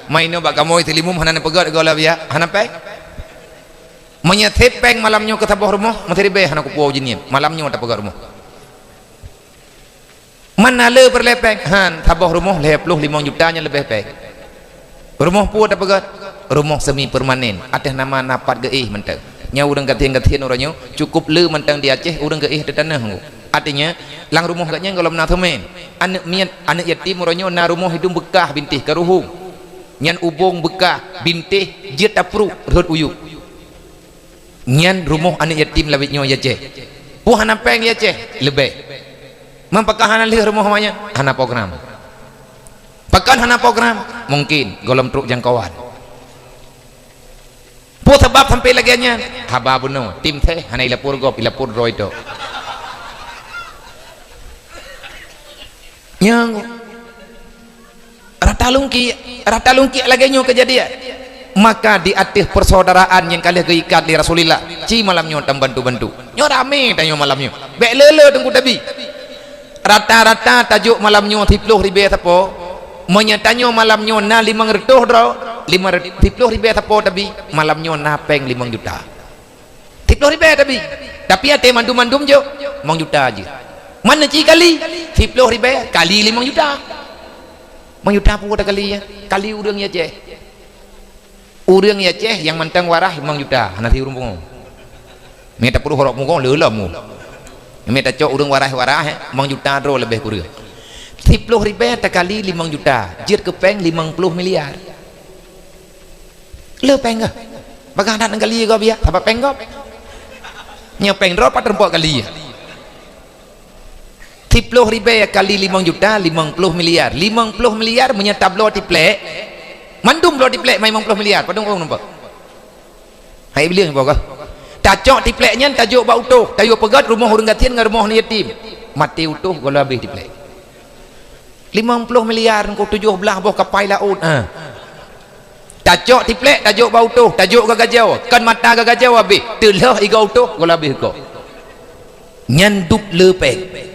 Speaker 1: maino bak kamoy tilimum hana pegat gola biya hana peng monya tepeng malamnya ke taboh rumah materi be hana kupu jinin malamnya terpegat rumah mana le berlepeng han taboh rumah 5 juta nya lebih peng rumah pu terpegat rumah semi permanen atas nama napat geih mentang nya urang gatian orangnya cukup le mentang di Aceh urang geih di tanah artinya lang rumah katnya kalau menah temen anak yatim orangnya na rumah hidung bekah bintih karuhung nyan ubung bekah bintih jet tapru rut uyuk nyan rumah anak yatim labitnya Aceh pu hana peng Aceh lebih mempakahanan li rumah namanya hana program pakan hana program mungkin golom truk jangkauan pu sebab sampai lagi nya haba buno tim teh hana ilapur gop ilapur roido yang rata lungki lagi nyo kejadian maka di atas persaudaraan yang kalian keikat di Rasulullah ci malamnya tam bantu nyo rame tanyo malamnya bek lele tengku tabi rata-rata tajuk malamnya 30 ribu tapo menyatanyo malamnya na 500 dro 50 ribu tapo tabi malamnya na peng 5 juta 30 ribu tapi ate mandum jo 5 juta aja mana ci kali 30 ribu kali 5 juta 5 juta pun ada kali ya kali urang ya Aceh urang ya Aceh yang mentang warah 5 juta nanti urang pun minta perlu horok mungkong lelah mu minta cok urang warah 5 juta dro lebih kurang 10 ribu kali 5 juta jir kepeng 50 miliar le peng ke bagaimana kali kau biar apa peng kau nyapeng dro 4 kali ya 10 ribu kali 5 juta 50 miliar 50 miliar menyetap lo tiplek mandum lo tiplek 50 miliar padung kau nampak hai bilang apa kau tacok tipleknya tajuk bau utuh tajuk pegat rumah urang gatian dengan rumah yatim mati utuh kalau habis tiplek 50 miliar kau 17 boh kapai laut tacok tiplek tajuk bau utuh tajuk gagajau kan mata gagajau habis telah igau utuh kalau habis kau nyandup lepeng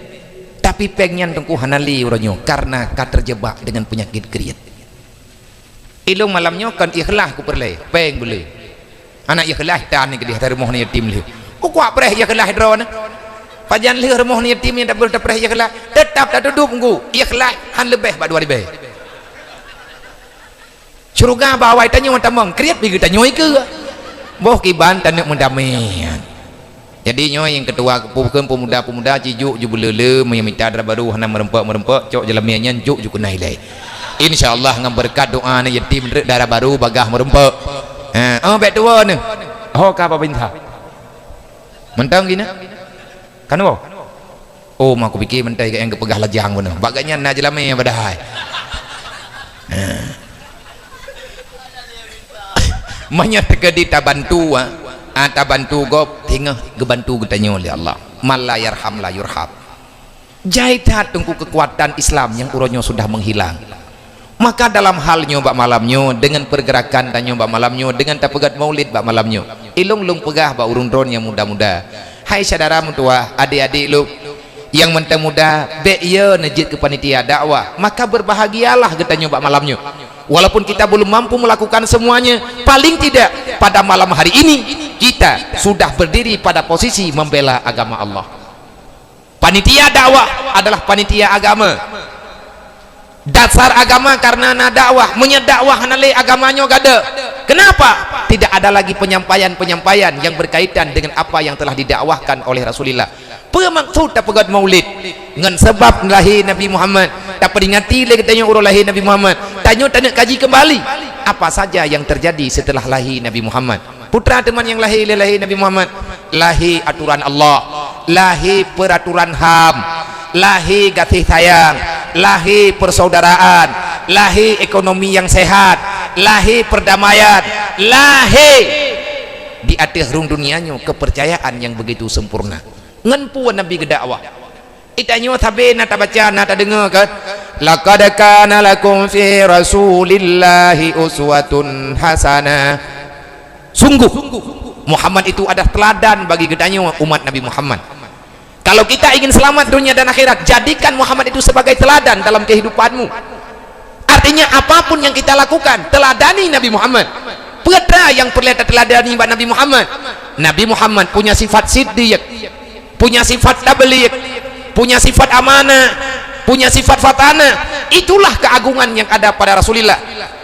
Speaker 1: tapi pengen tengku hanali orangnya karena terjebak dengan penyakit kriat ilung malamnya kan ikhlas ku perle peng boleh anak ikhlas tan ni ke dia rumah ni yatim le ku kuat preh ikhlas drone pajan le rumah ni yatim ni tak boleh preh ikhlas tetap tak duduk ku ikhlas han lebih bak 2000 surga bawai tanya tamang kriat bi kita nyoi ke boh kiban tanek mendamaian jadi nyoy yang ketua kepukan pemuda cijuk jubulele meminta darah baru hana merempak cok jelamiannya juk kunai lai insyaallah ngam berkat doa na yatim darah baru bagah merempak bet tua ni oh ka apa pinta mentang gini kan oh mak aku fikir mentai yang kepegah lajang benar baganya na jelami badai banyak terjadi tabantu bantu gop tingah gebantu getanya oleh Allah mala yarham la yurhab jaitat tungku kekuatan Islam yang uronyo sudah menghilang maka dalam hal nyoba malamnya dengan pergerakan dan nyoba malamnya dengan tapegat maulid bak malamnya ilung lung pegah bak urung dron yang muda-muda hai saudara mutua adik-adik lu yang mentang muda be ye nejit ke panitia dakwah maka berbahagialah getanya bak malamnya walaupun kita belum mampu melakukan semuanya paling tidak pada malam hari ini kita sudah berdiri pada posisi membela agama Allah. Panitia dakwah adalah panitia agama dasar agama karena na dakwah menyedakwah nale agamanya gada kenapa tidak ada lagi penyampaian yang berkaitan dengan apa yang telah didakwahkan oleh Rasulullah pemaksud tak pegat maulid dengan sebab lahir Nabi Muhammad tak peringati lagi tanya urut lahir Nabi Muhammad tanya kaji kembali apa saja yang terjadi setelah lahir Nabi Muhammad putra teman yang lahir Nabi Muhammad lahir aturan Allah lahir peraturan HAM lahir kasih sayang lahir persaudaraan lahir ekonomi yang sehat lahir perdamaian lahir di atas rung dunianya kepercayaan yang begitu sempurna. Ngan puan Nabi gedakwah itanyo tabe na tabaca na tadengar kan, laqad kana lakum fi rasulillahi uswatun hasanah. Sungguh Muhammad itu ada teladan bagi gedanyo umat Nabi Muhammad. Kalau kita ingin selamat dunia dan akhirat, jadikan Muhammad itu sebagai teladan dalam kehidupanmu. Artinya apapun yang kita lakukan, teladani Nabi Muhammad. Putra yang perlu teladani Nabi Muhammad. Nabi Muhammad punya sifat siddiq, punya sifat tabligh, punya sifat amanah, punya sifat fatana. Itulah keagungan yang ada pada Rasulullah.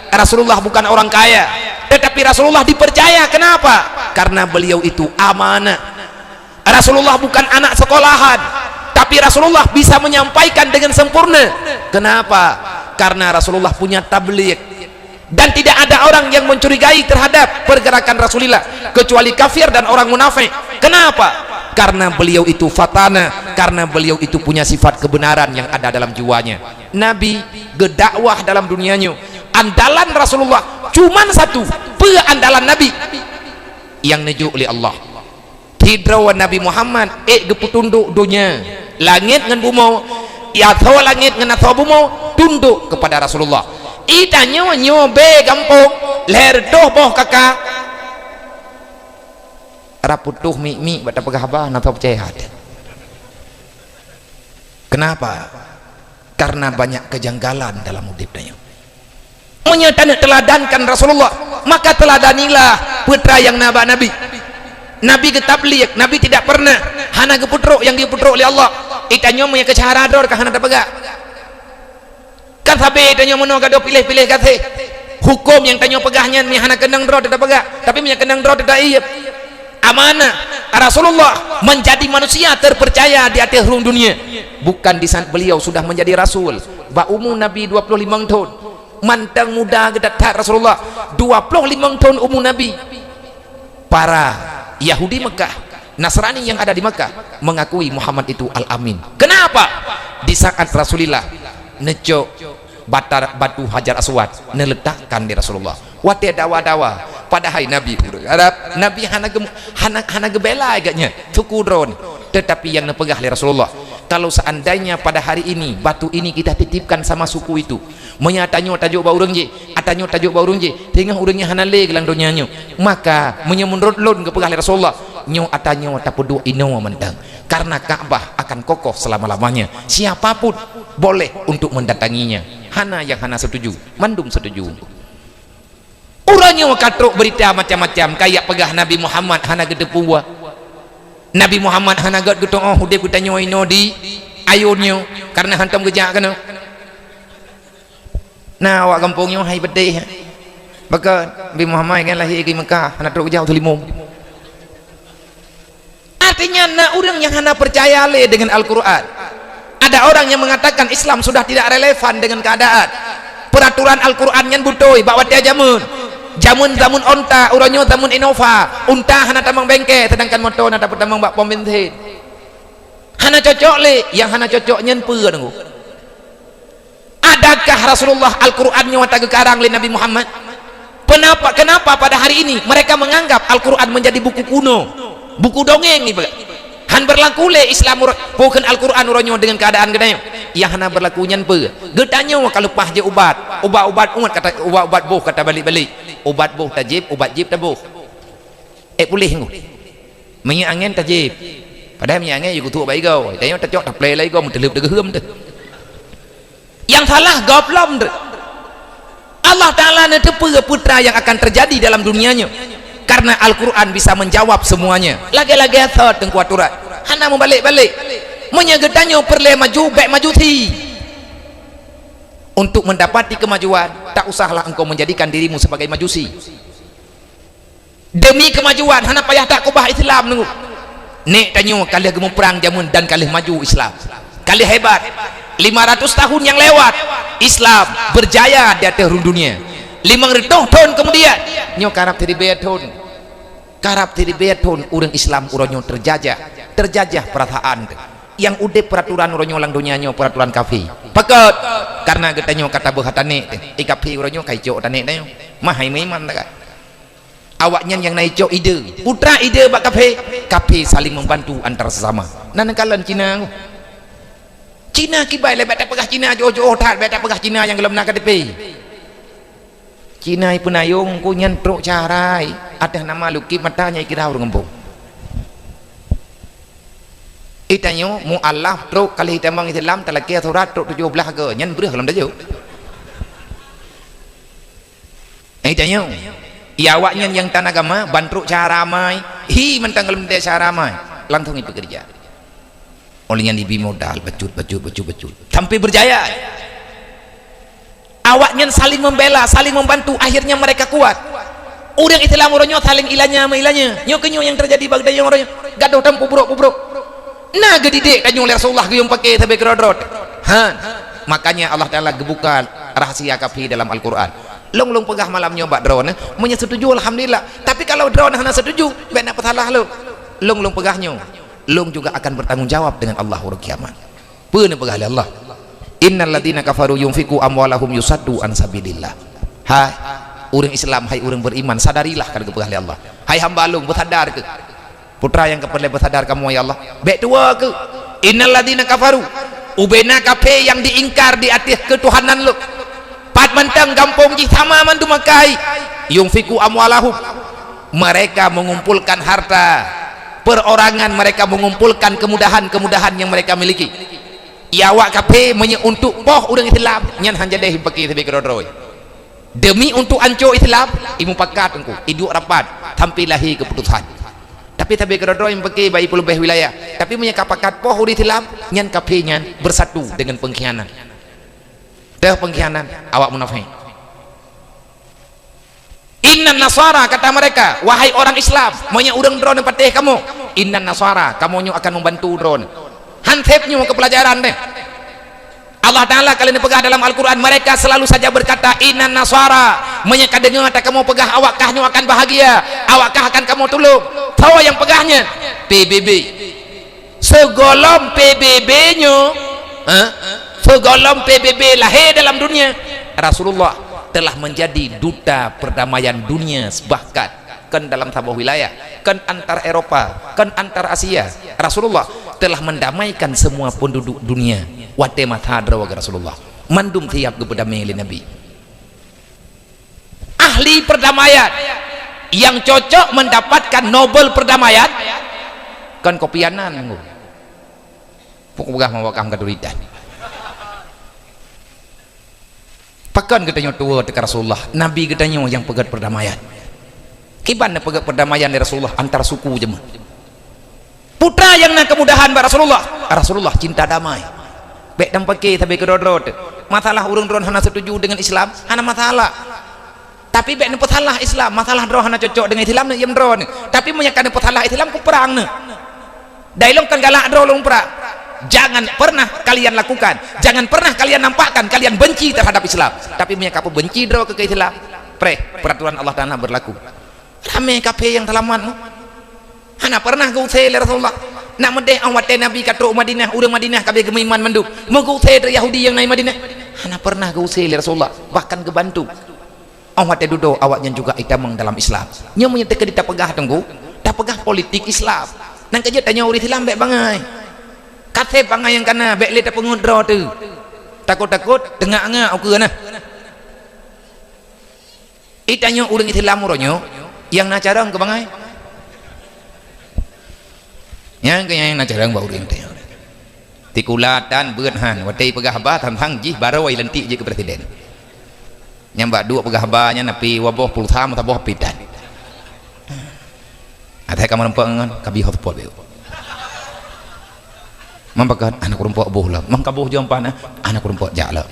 Speaker 1: Rasulullah bukan orang kaya, tetapi Rasulullah dipercaya. Kenapa? Karena beliau itu amanah. Rasulullah bukan anak sekolahan, tapi Rasulullah bisa menyampaikan dengan sempurna. Kenapa? Karena Rasulullah punya tabligh, dan tidak ada orang yang mencurigai terhadap pergerakan Rasulullah kecuali kafir dan orang munafik. Kenapa? Karena beliau itu fatana, karena beliau itu punya sifat kebenaran yang ada dalam jiwanya. Nabi gedakwah dalam dunianya. Andalan Rasulullah cuman satu, andalan Nabi yang neju oleh Allah. Hidrawan Nabi Muhammad geputunduk dunia, langit ngan bumi, ya thaw langit ngan thaw bumi tunduk kepada Rasulullah. Itanyo nyobe gampung leher doh boh kakak raputuh mi bata pegahbah na percaya. Kenapa? Karena banyak kejanggalan dalam hidupnya. Menyatakan teladankan Rasulullah, maka teladanilah putra yang nabi. Nabi getabligh, Nabi tidak pernah hana geputruk yang diputruk oleh Allah. Itanyo punya kecaharador ka hana tapega. Kan sabe itanyo mono kado pilih-pilih kate. Hukum yang tanyo pegahnya mi hana kendang dro tidak pega, tapi mi kendang dro tidak iya. Amanah. Rasulullah menjadi manusia terpercaya di atas ruang dunia, bukan di saat beliau sudah menjadi rasul. Ba umur Nabi 25 tahun, mantang muda gedatat Rasulullah 25 tahun umur Nabi. Para Yahudi Mekah, Nasrani yang ada di Mekah mengakui Muhammad itu Al-Amin. Kenapa? Di saat Rasulullah nejo batu Hajar Aswad neletakkan di Rasulullah, wate dawa-dawa pada hari Nabi Arab, Nabi hana gebela agaknya tuku drone, tetapi yang nepegah oleh Rasulullah. Kalau seandainya pada hari ini batu ini kita titipkan sama suku itu, menyatanyo tajuk baurung je, atanyo tajuk baurung je, tengah urangnya hana le gelang donyanya, maka menyemunrut lon kepegah oleh Rasulullah, nyo atanyo tapudu ino mentang, karena Ka'bah akan kokoh selama-lamanya. Siapapun boleh untuk mendatanginya, hana yang hana setuju, mandum setuju. Urangnya katruk berita macam-macam kayak pegah Nabi Muhammad hana gede puwa, Nabi Muhammad hana gede gitu. Oh udah kita nyoino di ayunnya karena hantam gejak kena. Nah awak kampungnya hai bedeh maka Nabi Muhammad kan lahir di Mekah hana truk jauh telimum. Artinya nak orang yang hana percaya le dengan Al-Quran. Ada orang yang mengatakan Islam sudah tidak relevan dengan keadaan. Peraturan Al-Quran yang butoi bawa dia jamun onta, uranyo zamun Innova, unta hana tamang bengke, sedangkan motor hana dapat tamang bak pom bensin. Hana cocok le, yang hana cocok nyen peu nunggu. Adakah Rasulullah Al-Qurannya wata gekarang le Nabi Muhammad? Kenapa pada hari ini mereka menganggap Al-Quran menjadi buku kuno, buku dongeng nih, han berlaku le Islam bukan Al-Quran uranyo dengan keadaan gedanya. Yang hana berlaku nyen peu. Getanyo kalau pah je ubat umat kata ubat boh kata balik-balik. Ubat boh tajib, ubat jib tabuh. Pulih ngu. Minyak angin tajib. Padahal minyak angin juga tu baik kau. Tanya tak cok tak play lagi kau mentelip degehum tu. Yang salah goblom tu. Allah Taala nanti putra yang akan terjadi dalam dunianya. Karena Al-Quran bisa menjawab semuanya. Lagi-lagi thot tengkuat urat. Hana membalik-balik. Menyegetannya perle maju baik maju ti. Untuk mendapati kemajuan, tak usahlah engkau menjadikan dirimu sebagai majusi. Demi kemajuan, hana payah tak kubah Islam nunggu. Nek tanyo kali gemu perang jamun dan kali maju Islam. Kali hebat. 500 tahun yang lewat, Islam berjaya di atas dunia. 500 tahun kemudian, nyo karap tadi beton. Karap tadi beton urang Islam uranyo terjajah perasaan. Yang udah peraturan uranyo lang dunianya peraturan kafi. Pakat karena getanyo kata buhatane ikapi uranyo kaijo tane nayo mahai memang tak. awaknya yang naik jauh ide putra ide bak kafe saling membantu antar sesama nan kalan Cina kibai lebat tak pegah Cina jauh-jauh tak lebat tak pegah Cina yang gelap nak KTP Cina penayung ku nyan truk carai ada nama luki matanya kira orang ngempung itanyo mu'allaf truk kali hitamang Islam talakia surat truk 17 ke nyan berah dalam dajuk itanyo ya awaknya yang tanah agama bantruk cara ramai mentang lemdek cara ramai langsung itu kerja olehnya dibi modal becut sampai berjaya awaknya saling membela saling membantu akhirnya mereka kuat orang Islam orangnya saling ilanya nyokenyo yang terjadi bagdanya orangnya gaduh dan pubrok nah gede kanyo Rasulullah yang pakai tabe kerodrot makanya Allah Ta'ala gebukan rahasia kafi dalam Al-Quran long pegah malam nyoba drone punya setuju alhamdulillah tapi kalau drone hanya setuju benar petalah lo long pegahnya long juga akan bertanggung jawab dengan Allah hari kiamat benar pegah Allah innal ladzina kafaru yunfiqu amwalahum yusaddu an sabilillah hai orang Islam hai orang beriman sadarilah kan pegah Allah hai hamba long bersadar ke putra yang keperle bersadar kamu ya Allah baik tua ke innal ladzina kafaru ubena kafe yang diingkar di atas ketuhanan lo pat mentang gampung jih sama mandu makai yunfiku amwalahum mereka mengumpulkan harta perorangan mereka mengumpulkan kemudahan yang mereka miliki ya wak kape untuk poh orang Islam nyan hanja deh pakai sebagai rodroy demi untuk anco Islam imu pakat engku iduk rapat tampilahi keputusan tapi rodroy yang pakai bayi pelubeh wilayah tapi punya kapakat poh orang Islam nyan kape nyan bersatu dengan pengkhianat pengkhianat awak munafik innan nasara kata mereka wahai orang Islam maunya urang drone patih kamu innan nasara kamu akan membantu drone hansepnya ke pelajaran deh Allah Ta'ala kalian pegah dalam Al-Quran mereka selalu saja berkata innan nasara menyeka dengar kamu pegah awakkah akan bahagia awakkah akan kamu tolong tahu yang pegahnya PBB segolong PBB nya segolong PBB lahir dalam dunia Rasulullah telah menjadi duta perdamaian dunia bahkan kan dalam sebuah wilayah kan antar Eropa kan antar Asia Rasulullah telah mendamaikan semua penduduk dunia wate matadra wa Rasulullah mandum tiap kepedamaian Nabi ahli perdamaian yang cocok mendapatkan Nobel perdamaian kan kopianan pokoknya mawakam kaduridan pakan katanya tua dekat Rasulullah Nabi katanya yang pegat perdamaian kiban pegat perdamaian dari Rasulullah antar suku jemaah putra yang nak kemudahan Rasulullah cinta damai baik dan pakai tapi kedodrot masalah urung drone hana setuju dengan Islam hana masalah tapi baik masalah Islam masalah drone hana cocok dengan Islam yang drone tapi menyakan masalah Islam ku perang ne dailong kan galak drone perang jangan pernah kalian lakukan jangan pernah kalian nampakkan kalian benci terhadap Islam tapi punya kapu benci draw ke Islam peraturan Allah Ta'ala berlaku rame kape yang telaman hana pernah kau say Rasulullah nak medeh awat Nabi kata Madinah urang Madinah kabe gemaiman menduk mau kau say Yahudi yang naik Madinah hana pernah kau say Rasulullah bahkan kebantu awat duduk awaknya juga itamang dalam Islam nya menyata ke pegah tunggu tak pegah politik Islam nang kerja tanya urang Islam baik bangai kata pangai yang kana baik leta pengudra tu takut tengah-tengah aku kana itanya urang Islam uronyo yang nacarang ke pangai yang nacarang ba urang teh tikulatan beunhan watei pegah ba tantang jih barawai lentik je ke presiden nyambak dua pegah ba nya napi waboh pulsa mata boh pidan ada kamu nampak ngan kabi hotpot beu mampakan anak rumpok bohlam mangkabuh jampana anak rumpok jala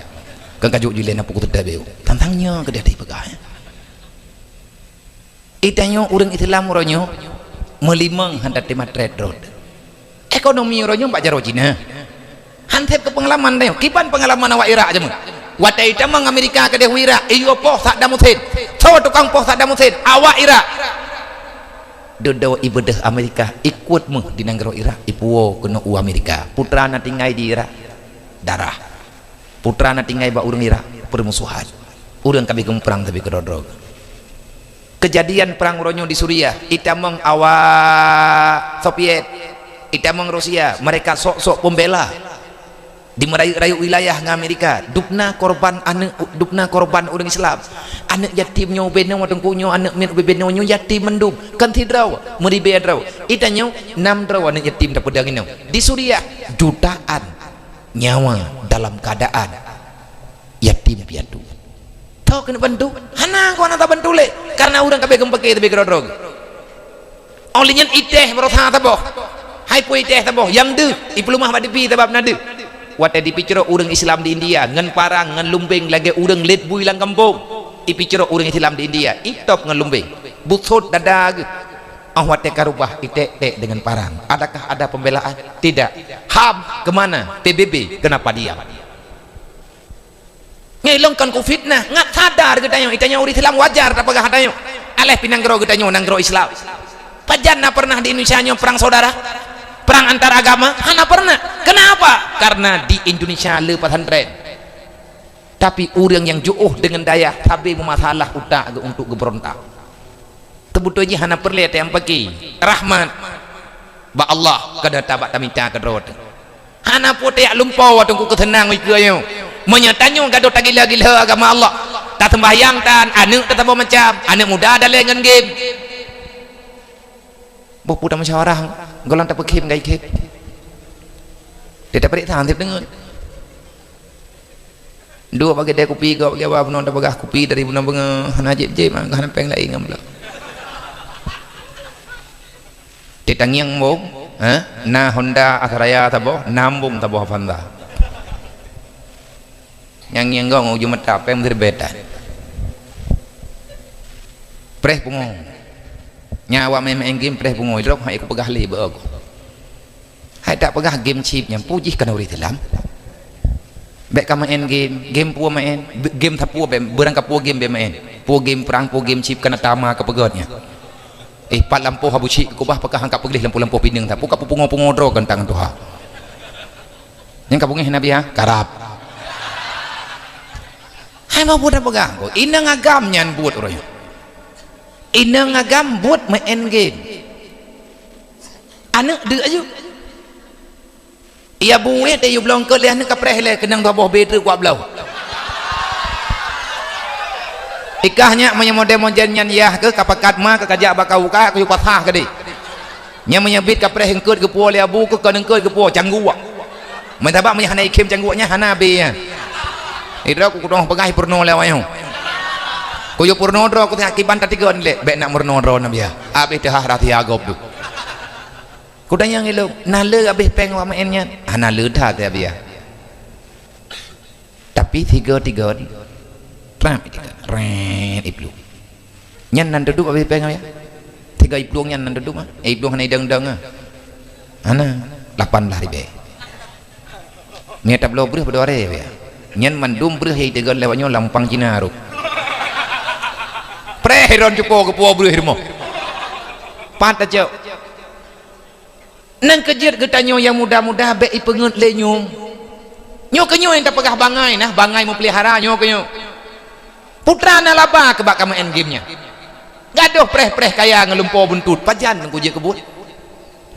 Speaker 1: kan kajuk julen apa kutu dabeu tantangnya ke dia pegahnya itanyo urang Islam uronyo melimang handat di Madrid road ekonomi uronyo mbak jaro Cina hansep ke pengalaman deh kipan pengalaman awak Irak aja mah watai tamang Amerika ke dia Irak iyo poh Saddam Hussein so tukang poh Saddam Hussein awak Irak dodo ibadah Amerika ikut mah di negara Irak ipuo kena u Amerika putra na tinggai di Irak darah putra na tinggai ba urang Irak permusuhan urang kabe perang tapi kedodrog kejadian perang Ronyo di Suriah, itamong awak Soviet, itamong Rusia, mereka sok-sok pembela di merayu-rayu wilayah ng Amerika, dupna korban orang Islam, anak yatim nyo benyo matungku nyo, anak min benyo nyo yatim mendum kan tidraw meribe draw itanyo 6 draw anak yatim tak pedangin di Suriah, jutaan nyawa dalam keadaan yatim piatu. Tahu kena bantu? Hana kau nak bantu le? Karena orang kabeh gempeke tapi kerodrog. Olinya iteh berotha taboh. Hai pui iteh taboh. Yang de ipulumah badipi tabab nade. Wate dipicero orang Islam di India, ngan parang ngan lumbeng lagi orang let bui lang kampung. Dipicero orang Islam di India, itop ngan lumbeng. Butsut dadag. Wate karubah ite dengan parang. Adakah ada pembelaan? Tidak. HAM kemana? PBB kenapa diam? Ngelongkan covid nah ngat sadar gedanyo itanya uri Islam wajar tak pagah hadanyo aleh pinanggro gedanyo nanggro Islam pajanna pernah di Indonesia nyo perang saudara, perang antar agama hana pernah. Kenapa? Karena di Indonesia lepas pesantren, tapi orang yang jauh dengan daya tapi memasalah utak untuk berontak tebuto aja hana perlihat yang pergi rahmat ba Allah kada tabak taminta kedrot hana pote lumpau watungku ketenang wikyo menyatanyo gado tagila-gila agama Allah tak sembahyang tan anak tetap macam anak muda ada dengan game boh pudah musyawarah golan tak pekim gai kep dia tak perik tahan dengar dua bagi dia kopi kau bagi apa non tak bagah kopi dari buna bunga hana jeb mah hana peng lai ngamla ditangyang mo na Honda Ataraya tabo nambung tabo Honda yang gong ujung mata apa yang berbeda preh pungo nyawa memang game preh pungo itu hai aku pegah li beog hai tak pegah game chip yang puji kana uri dalam bek ka main game pu main game tapu berang ka pu game perang pu game chip kana tama ka pegodnya pat lampu habuci ku bah pekah angkat peglih lampu pining tapu ka pungo dro kentang tuha yang ka pungih nabi ha karap hai mau buat apa ganggu? Ina ngagam nyan buat orang. Ina ngagam buat main game. Anak de ayu. Ia buat dia belum ke lihat nak preh le kenang bawah beter kuat belau. Ikahnya punya model nyan yah ke kapakat ma ke kajak bakau ka ke patah ke di. Nya menyebit ka preh engkeut ke puo le abu ke engkeut ke puo canggu. Mentabak punya hanai kem canggunya hana be ya. Ira aku kudong pegai purno lewayo. Kuyo purno dro aku tak kiban tadi gon le bek nak murno dro nabi ya. Abis dah rati agop tu. Kudang yang elo nale abis peng wa mainnya. Nale dah tu abi ya. Tapi tiga tram ren iblu. Nyan nan duduk abis peng ya. Tiga iblu nyan nan duduk mah. Iblu hanai deng ah. Ana 18 ribu. Ni tak belum berapa dua hari ya. Nyan mandum berah yang tegal lewatnya lampang Cina ru. Preheron cupo ke puau berah hirmo. Pantat jauh. Nang kejar getanyo yang muda-muda be ipengut lenyum. Nyo kenyo yang tak pegah bangai nah bangai mau pelihara nyo kenyo. Putra na laba ke bak main game-nya. Gaduh preh kaya ngelumpo buntut pajan nunggu je kebut.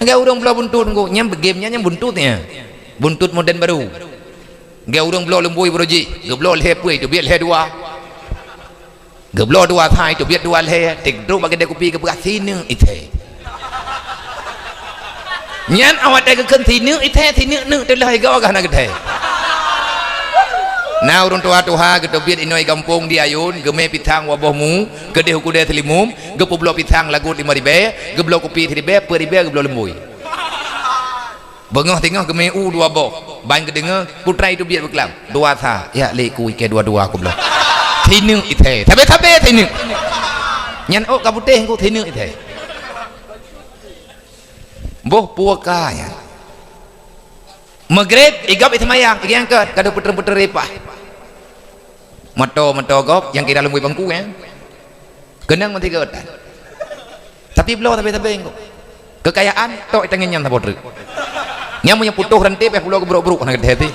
Speaker 1: Enggak urang belah buntut nunggu nyam game-nya nyam buntutnya. Buntut modern baru. Gak orang belau lembui beroji, gak belau leh pui tu biar leh dua, gak belau dua thai tu biar dua leh, tek dulu bagi dia kopi ke beras tinu ite. Nyan awak tek ke tinu ite tinu nu tu lah gak agak nak ite. Nah orang tua gitu biar inoi kampung di ayun, geme pitang wabohmu, gede hukude telimum, gak belau pitang lagu 5 ribe, gak belau kopi 3 ribe, 10 ribe gak belau lembui. Bengah tengah geme dua boh. Bang kedengar putra itu biar berkelam dua tha ya leku ke dua aku belum tinu ite tapi tinu nyan oh kabuteh aku tinu ite boh puaka ya maghrib igap itu mayang yang ke kada puter-puter repah mato gop yang kira lembui bangku ya genang mati ke otak tapi belum tapi kekayaan tok itu nyan tabodrek yang punya putuh rentip pulau kebruk-bruk nak hati.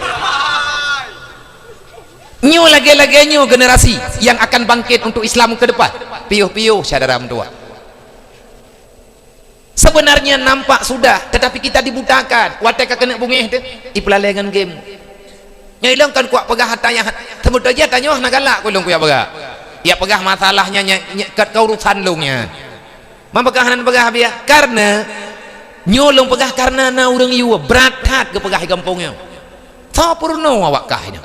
Speaker 1: Nyu lagi-lagi nyu generasi yang akan bangkit untuk Islam ke depan. piuh-piuh saudara tua. Sebenarnya nampak sudah, tetapi kita dibutakan. Watek kena bungih tu, ipelalengan game. Nya ilang kan kuat pegah hatayah. Tembut aja tanya nak galak kulung kuya pegah. Ya pegah masalahnya kat kaurusan lungnya. Mambagahanan pegah biya karena nyolong pegah karena na urang yu berat hat ke pegah kampungnya. Tha purno awak kah ini.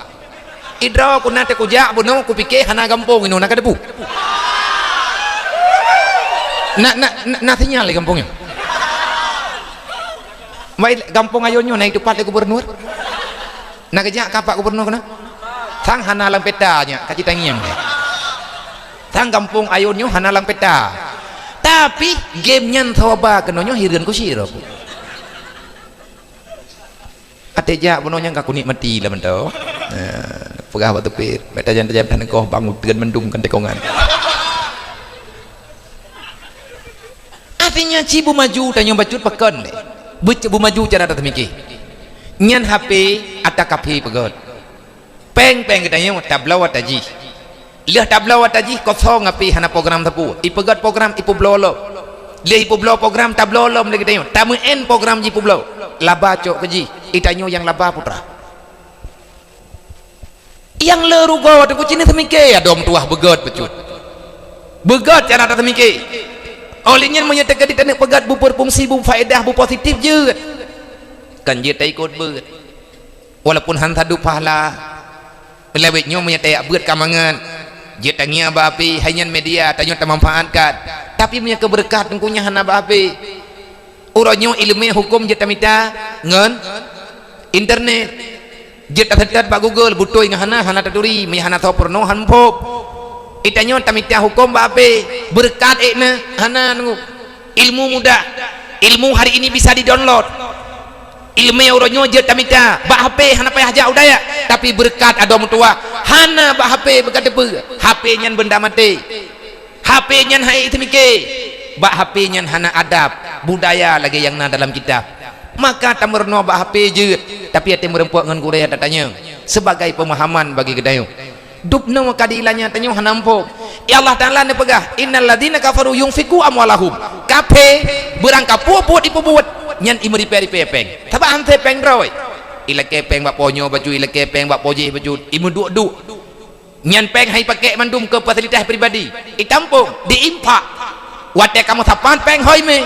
Speaker 1: Idra ku nate ku jak buno ku pikir hana kampung inu nak debu. Nak sinyal di kampungnya. Baik kampung ayonyo naik depan gubernur. Nak kejak kapak gubernur kena. Tang hana lang petanya kaci tangiang. Tang kampung ayonyo hana lang peta. Tapi game nyan thoba kenonyo hireun ku sira. Ateja bunonya ka kunik mati lah mento. Pegah batu pir. Beta jan-jan tan ko bangun tegan mendung kan tekongan. Artinya cibu maju tanya bacut pekon deh. Bu maju cara datang mikir. Nyan HP atak kapi pegot. Peng katanya tablau wataji. Lihat tablau wataji kosong api hana program tapu. Ipegot program ipu blolo. Lihat ipu blolo program tablau lom lagi tanya. Tamu en program ipu blolo. Laba cok keji. Itanyo yang laba putra. Yang leru gawat aku cina semike ya dom tuah begot becut. Begot cara datang mikir. Olehnya menyatakan di tanah pegat bu berfungsi bu faedah bu positif je kan dia tak ikut ber walaupun hanta du pahala melewetnya menyatakan buat kamangan dia tanya api hanya media tanya tak manfaatkan tapi punya keberkat tengkunya hana api urangnya ilmu hukum dia tak minta ngen internet dia tak terdekat pak Google butuh ingat hana taduri hana tahu perno hanpop itanyo tamita hukum bape berkat ekna hana ilmu mudah ilmu hari ini bisa di-download ilmu uronyo je tamita ba HP hana payah jauh daya tapi berkat adom tua hana ba HP berkat depe HP nyan benda mati HP nyan hai temike ba HP nyan hana adab budaya lagi yang na dalam kitab maka tamerno ba HP je tapi ate merempuak ngan Korea datanya sebagai pemahaman bagi gedayo dupna makadilanya tanyo hanampo ya Allah Ta'ala ne pegah innal ladina kafaru yunfiku amwalahum kape berangka pupuat ipubuat nyan imeri peri pepeng taba ante peng roy ila kepeng bak ponyo baju ila kepeng bak poje baju imu du nyan peng hai pakai mandum ke fasilitas pribadi itampung diimpak wate kamu tapan peng hoi me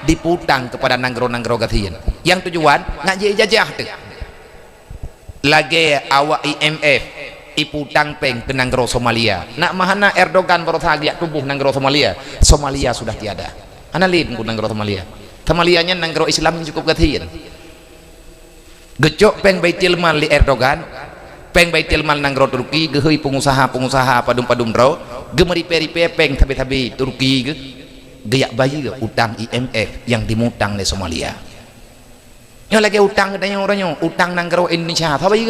Speaker 1: diputang kepada nanggro gatian yang tujuan ngaji jajah tu lagi awak IMF iputang peng ke nanggro Somalia nak mahana Erdogan baru saja tubuh nanggro Somalia sudah tiada analin ku nanggro Somalia nya nanggro Islam cukup gatian gecok peng baitil mal li Erdogan peng baitil mal nanggro Turki geheui pengusaha padum ro gemeri peri peng tabi Turki geyak bayi utang IMF yang dimutang di Somalia nya lagi utang katanya orangnya utang nanggro Indonesia apa bayi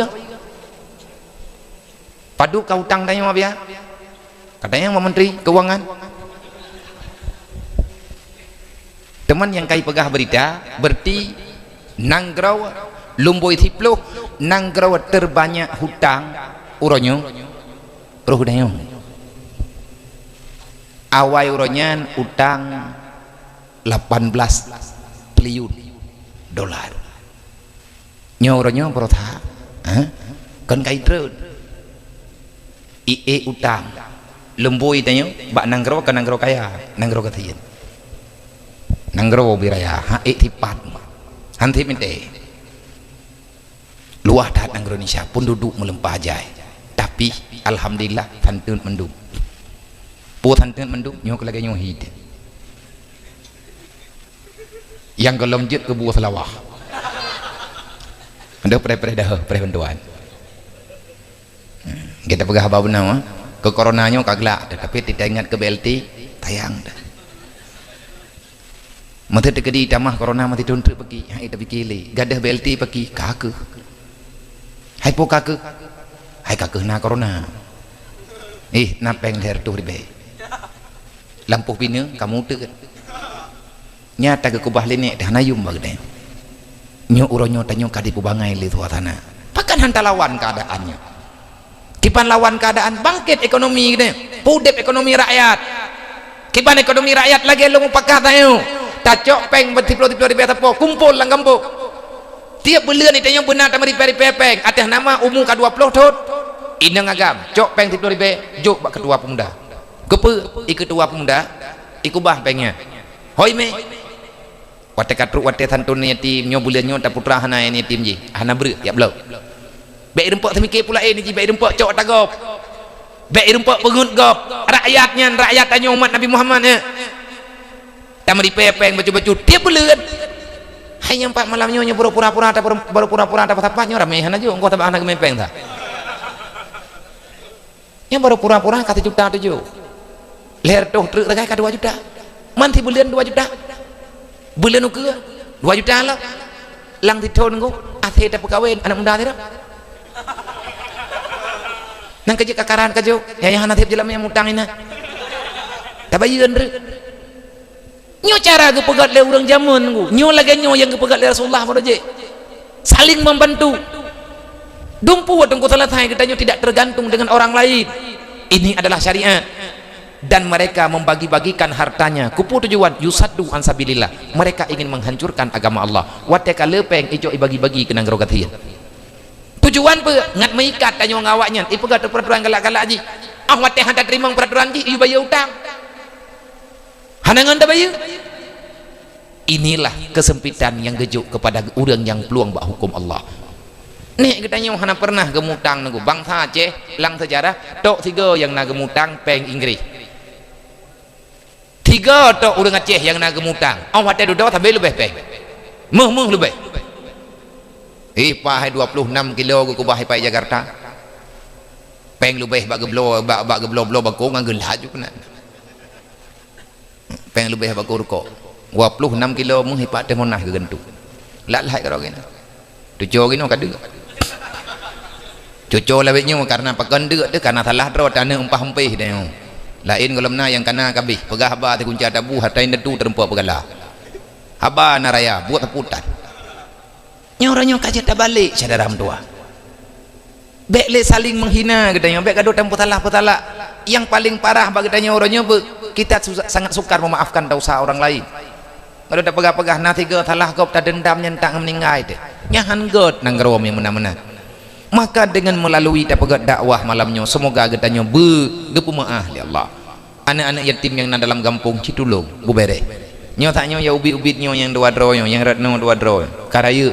Speaker 1: padu kau utang tanya apa ya katanya mau menteri keuangan teman yang kai pegah berita berarti nanggro lumboi tiplo nanggro terbanyak hutang uronyo roh dayo awai uronyan utang 18 triliun dolar nyoronyo perotha kan kai terus IE utang lembui tanya bak nanggro ke nanggro kaya nanggro katian nanggro biraya hae tipat hanti mente luah dah nanggro Indonesia pun duduk melempah jai tapi alhamdulillah tantun mendung pu tantun mendung nyok lagi nyok hid yang gelom jet ke buah selawah ada pre dah bantuan kita pegah apa benar ke coronanya kagelak tapi tidak ingat ke BLT tayang dah mati terkedi tamah corona mati tuntuk pergi hai tapi kili gadah BLT pergi kakek hai po kakek hai kakek na corona napeng her tu ribe lampu pina kamu tu nyata ke kubah lenek dah nayum bagde nyo uronyo tanyo kadi pubangai li tuatana pakan hanta lawan keadaannya kipan lawan keadaan bangkit ekonomi gitu pudep ekonomi rakyat Kiban ekonomi rakyat lagi lu pakah tayo. Tacok peng bertiplo-tiplo di betapo kumpul lang kampung. Tiap bulan itu yang benar tamari peng atas nama umum ke-20 tot. Inang agam cok peng tiplo di juk bak ketua pemuda. Kepe ketua pemuda ikubah pengnya. Hoi me. Wate katruk wate santun ni tim nyo bulan nyo ta putra hana ni tim ji. Hana ber ya belo. Baik rempok temike pula ni ji baik rempok cok tagop. Baik rempok pengut gop. Rakyatnya rakyat tanya umat Nabi Muhammad ya. Tamari pepeng baju-baju tiap bulan. Hanya 4 malam nyonya pura-pura tak apa-apanya ramehan aja engkau tambah anak mepeng tak. Yang baru pura-pura kata juta tujuh. Leher tuh truk regai ka 2 juta. Manti bulan 2 juta. Bulan uke 2 juta lah. Lang titon engkau athe tak pekawin anak muda tira. Nang kerja kakaran kajo ya yang anak tiap jelam yang mutang ina. Tabayun re. Nyo cara ke pegat le urang zaman ku. Nyo lagi nyo yang ke pegat le Rasulullah je. Saling membantu. Dumpu wadong ko selesai kita nyo tidak tergantung dengan orang lain. Ini adalah syariat. Dan mereka membagi-bagikan hartanya. Kupu tujuan yusaddu an sabilillah. Mereka ingin menghancurkan agama Allah. Wateka lepeng ijo ibagi-bagi kenang rogathian. Tujuan pe ngat meikat tanyo ngawaknya. Ipegat peraturan galak-galak ji. Ah wate handa terima peraturan ji iu bayar utang. Hanangan tabayu. Inilah kesempitan yang gejuk kepada orang yang peluang bak hukum Allah. Nih kita nyo hana pernah gemutang nunggu bangsa Aceh lang sejarah tok 3 yang nak gemutang peng Inggris. 3 tok orang Aceh yang nak gemutang. Awak ada duduk tapi lebih peng. Meh lebih. Pahai 26 kilo ku bahai pai Jakarta. Peng lebih bak geblo bak ko nganggeul haju kena. Peng lebih bak ko 26 kilo mung hipat teh monah ke gentu. Lat-lat karo gini. Tujo gini kadu. Cuco lawetnya karena pakan dek tu karena salah draw tanah umpah-umpih dah. Lain kalau mana yang kena kabih pegah haba ti kunci tabu hatain detu terempuak pegala. Haba naraya buat teputan. Nyoranya kaji tak balik saudara tua. Bek le saling menghina katanya, bek gaduh tempo salah. Yang paling parah bagi tanya orangnya kita sangat sukar memaafkan dosa orang lain. Kalau tak pegah-pegah na 3 salah kau tak dendam nyentak meninggal deh. Nyahan god nang gerom yang mana-mana. Maka dengan melalui dapat dakwah malamnya semoga getanya gepu maah ya Allah. Anak-anak yatim yang dalam kampung Citulung bubere. Nyo taknya ya ubit-ubit nyo yang 2 draw yang ratno 2 draw. Karaya.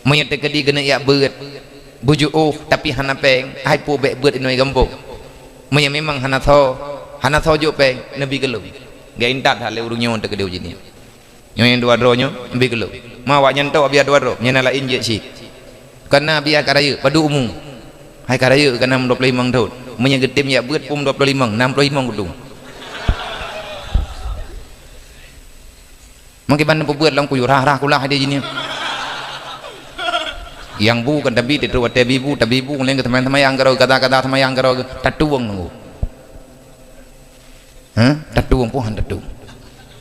Speaker 1: Menyete kedi kena ya beut. Bujuk tapi hana peng hai pu bek beut inoi kampung. Menyang memang hana tho jo peng nabi gelum. Ga intat hale urung nyo tek kedi ujini. Nyo yang 2 draw nyo nabi gelum. Mawak nyanto biar 2 draw nyana lain je si. Karena biar karaya pada umum hai karaya kan 25 tahun menyegetim ya beut pum 25 65 gedung mungkin ban pebuat lang kuyu rah kulah dia jini yang bu kan tabi itu tabibu ngelen ke teman-teman yang karo kata-kata teman yang karo tatuang nunggu tatuang puhan tatu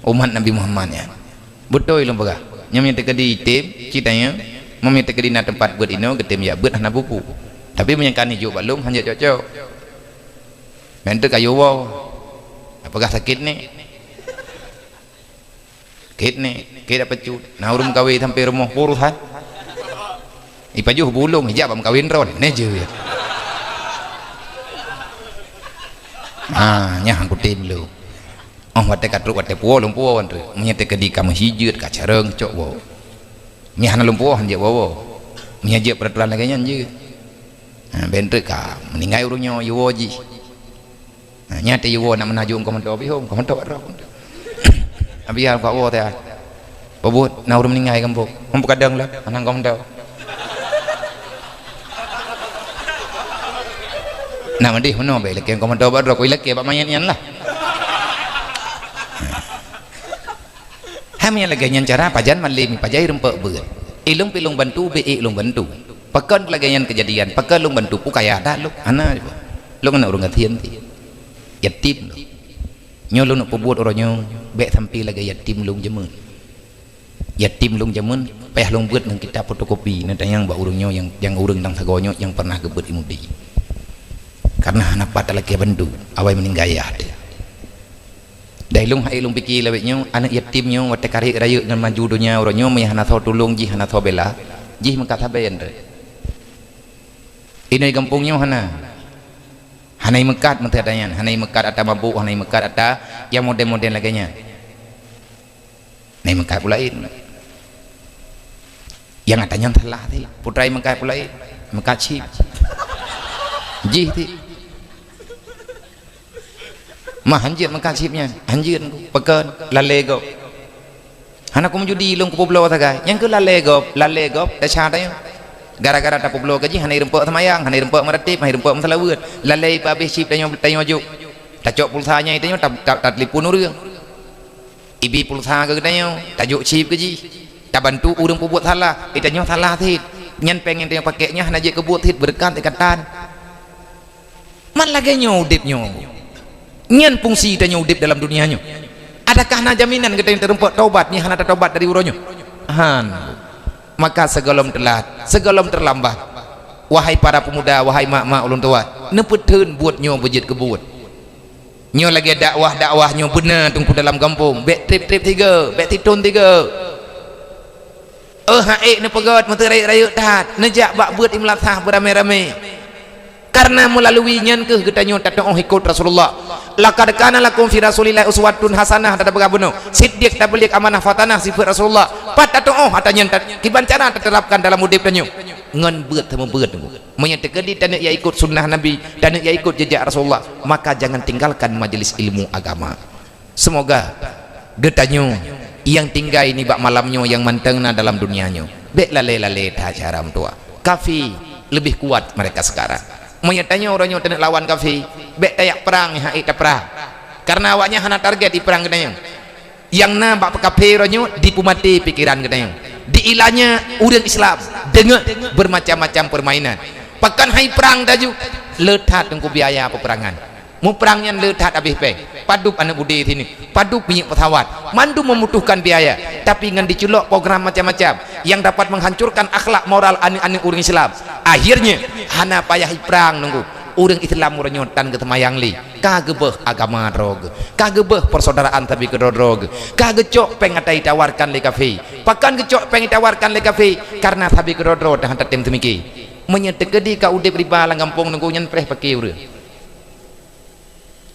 Speaker 1: umat Nabi Muhammad ya betul ilmu bagah nyamnya tekadi tim citanya meminta ke dina tempat buat ino getem ya buat hana buku tapi menyangkani juga balung hanya cocok mentu kayu wow apakah sakit nih kita pecut nah urung kawin sampai rumah puruhan ipajuh bulung hijab am kawin ron neje ya nyah kutim lu wate katruk wate puo lung puo wan tu menyete ke di kamu hijut kacareng cok wow nyah lumpuh je bawa menyaje peraturan lagi je bentuk ka meninggal urungnya yuwo ji nyate yuwo nak menaju komentar bihom komentar ro abi hal ka wo teh babut na urung meninggal kampung kadang lah anang komentar nak mendih meno bae lek komentar ro ko lek ba mayan lah Hamnya lagi yang cara pajan malim pajai rempek ber. Ilung pilung bantu be ilung bantu. Pakan lagi yang kejadian pakan lung bantu pu kaya ada lu. Ana lu kena urang gathian ti. Yatim lu. Nyo lu nak perbuat orangnya be sampai lagi yatim lung jemun. Yatim lung jemun payah lung buat nang kita fotokopi nanti yang bak urangnya yang urang nang sagonyo yang pernah gebet imudi. Karena anak patah lagi bantu awai meninggal ya ada. Dai lung hai lung pikir lawet nyo anak yatim nyo wate kari raya dengan maju dunia orang nyo maya hana tho tulung ji hana tho bela ji mangkat haben re ini kampung nyo hana hanai mekat menteh dayan hanai mekat ata mabuk hanai mekat ata yang model-model laganya nai mekat pulain yang atanya telah ti putrai mekat pulain mekat chip ji ti mah hanjir mengkasipnya hanjir pekan lalego anak aku menjudi long ke pulau tagai yang ke lalego dah cara gara-gara tak pulau gaji hanai rempok semayang hanai rempok meratip hanai rempok mesalawut lalai habis sip tanya maju tak cok pulsanya itu tak telefon orang ibi pulsa ke tanya tak jok sip gaji tak bantu orang buat salah itu tanya salah tit nyan pengen tanya pakainya hanai je kebuat tit berkat ikatan man lagi nyodip nyo nyan fungsi tanya udip dalam dunianya adakah na jaminan kita yang terempot taubat ni hana taubat dari uronyo han maka segalom telat segalom terlambat wahai para pemuda wahai mak-mak ulun tua nepeteun buat nyo bejit kebut nyo lagi dakwah nyo benar tunggu dalam kampung bek trip 3 bek titun 3 haik ne pegat mata raya tat nejak bak buat imlatah beramai-ramai karena melalui nyan ke kita nyo tak ikut Rasulullah laqad kana lakum fi rasulillahi uswatun hasanah tata begabuno siddiq tabligh amanah fatanah sifat Rasulullah pat tatoh atanya kiban cara terterapkan dalam udip tanyo ngan beut temu beut menya tekedi dan ya ikut sunnah nabi dan ya ikut jejak Rasulullah maka jangan tinggalkan majelis ilmu agama semoga getanyo yang tinggal ini bak malamnyo yang mantengna dalam dunianyo bek lale ta cara tua kafi lebih kuat mereka sekarang menyatanya orangnya tenek lawan kafi bek tayak perang hai ta perang karena awaknya hana target di perang gedanya yang na bak kafi orangnya dipumati pikiran gedanya diilanya urang Islam dengan bermacam-macam permainan pakan hai perang daju letat tengku biaya peperangan mu perangnya letat habis pe padup anak budi sini padup minyak pesawat mandu membutuhkan biaya tapi ngan diculok program macam-macam yang dapat menghancurkan akhlak moral anak-anak orang Islam akhirnya hana payah perang nunggu orang Islam merenyotan ke temayang li kagebeh agama drog kagebeh persaudaraan tapi ke drog kagecok pengatai tawarkan le kafe pakan gecok pengen tawarkan le kafe karena tapi ke drog dah hantar tim temiki menyetekedi ka udip riba lang kampung nunggu nyen preh pakai urang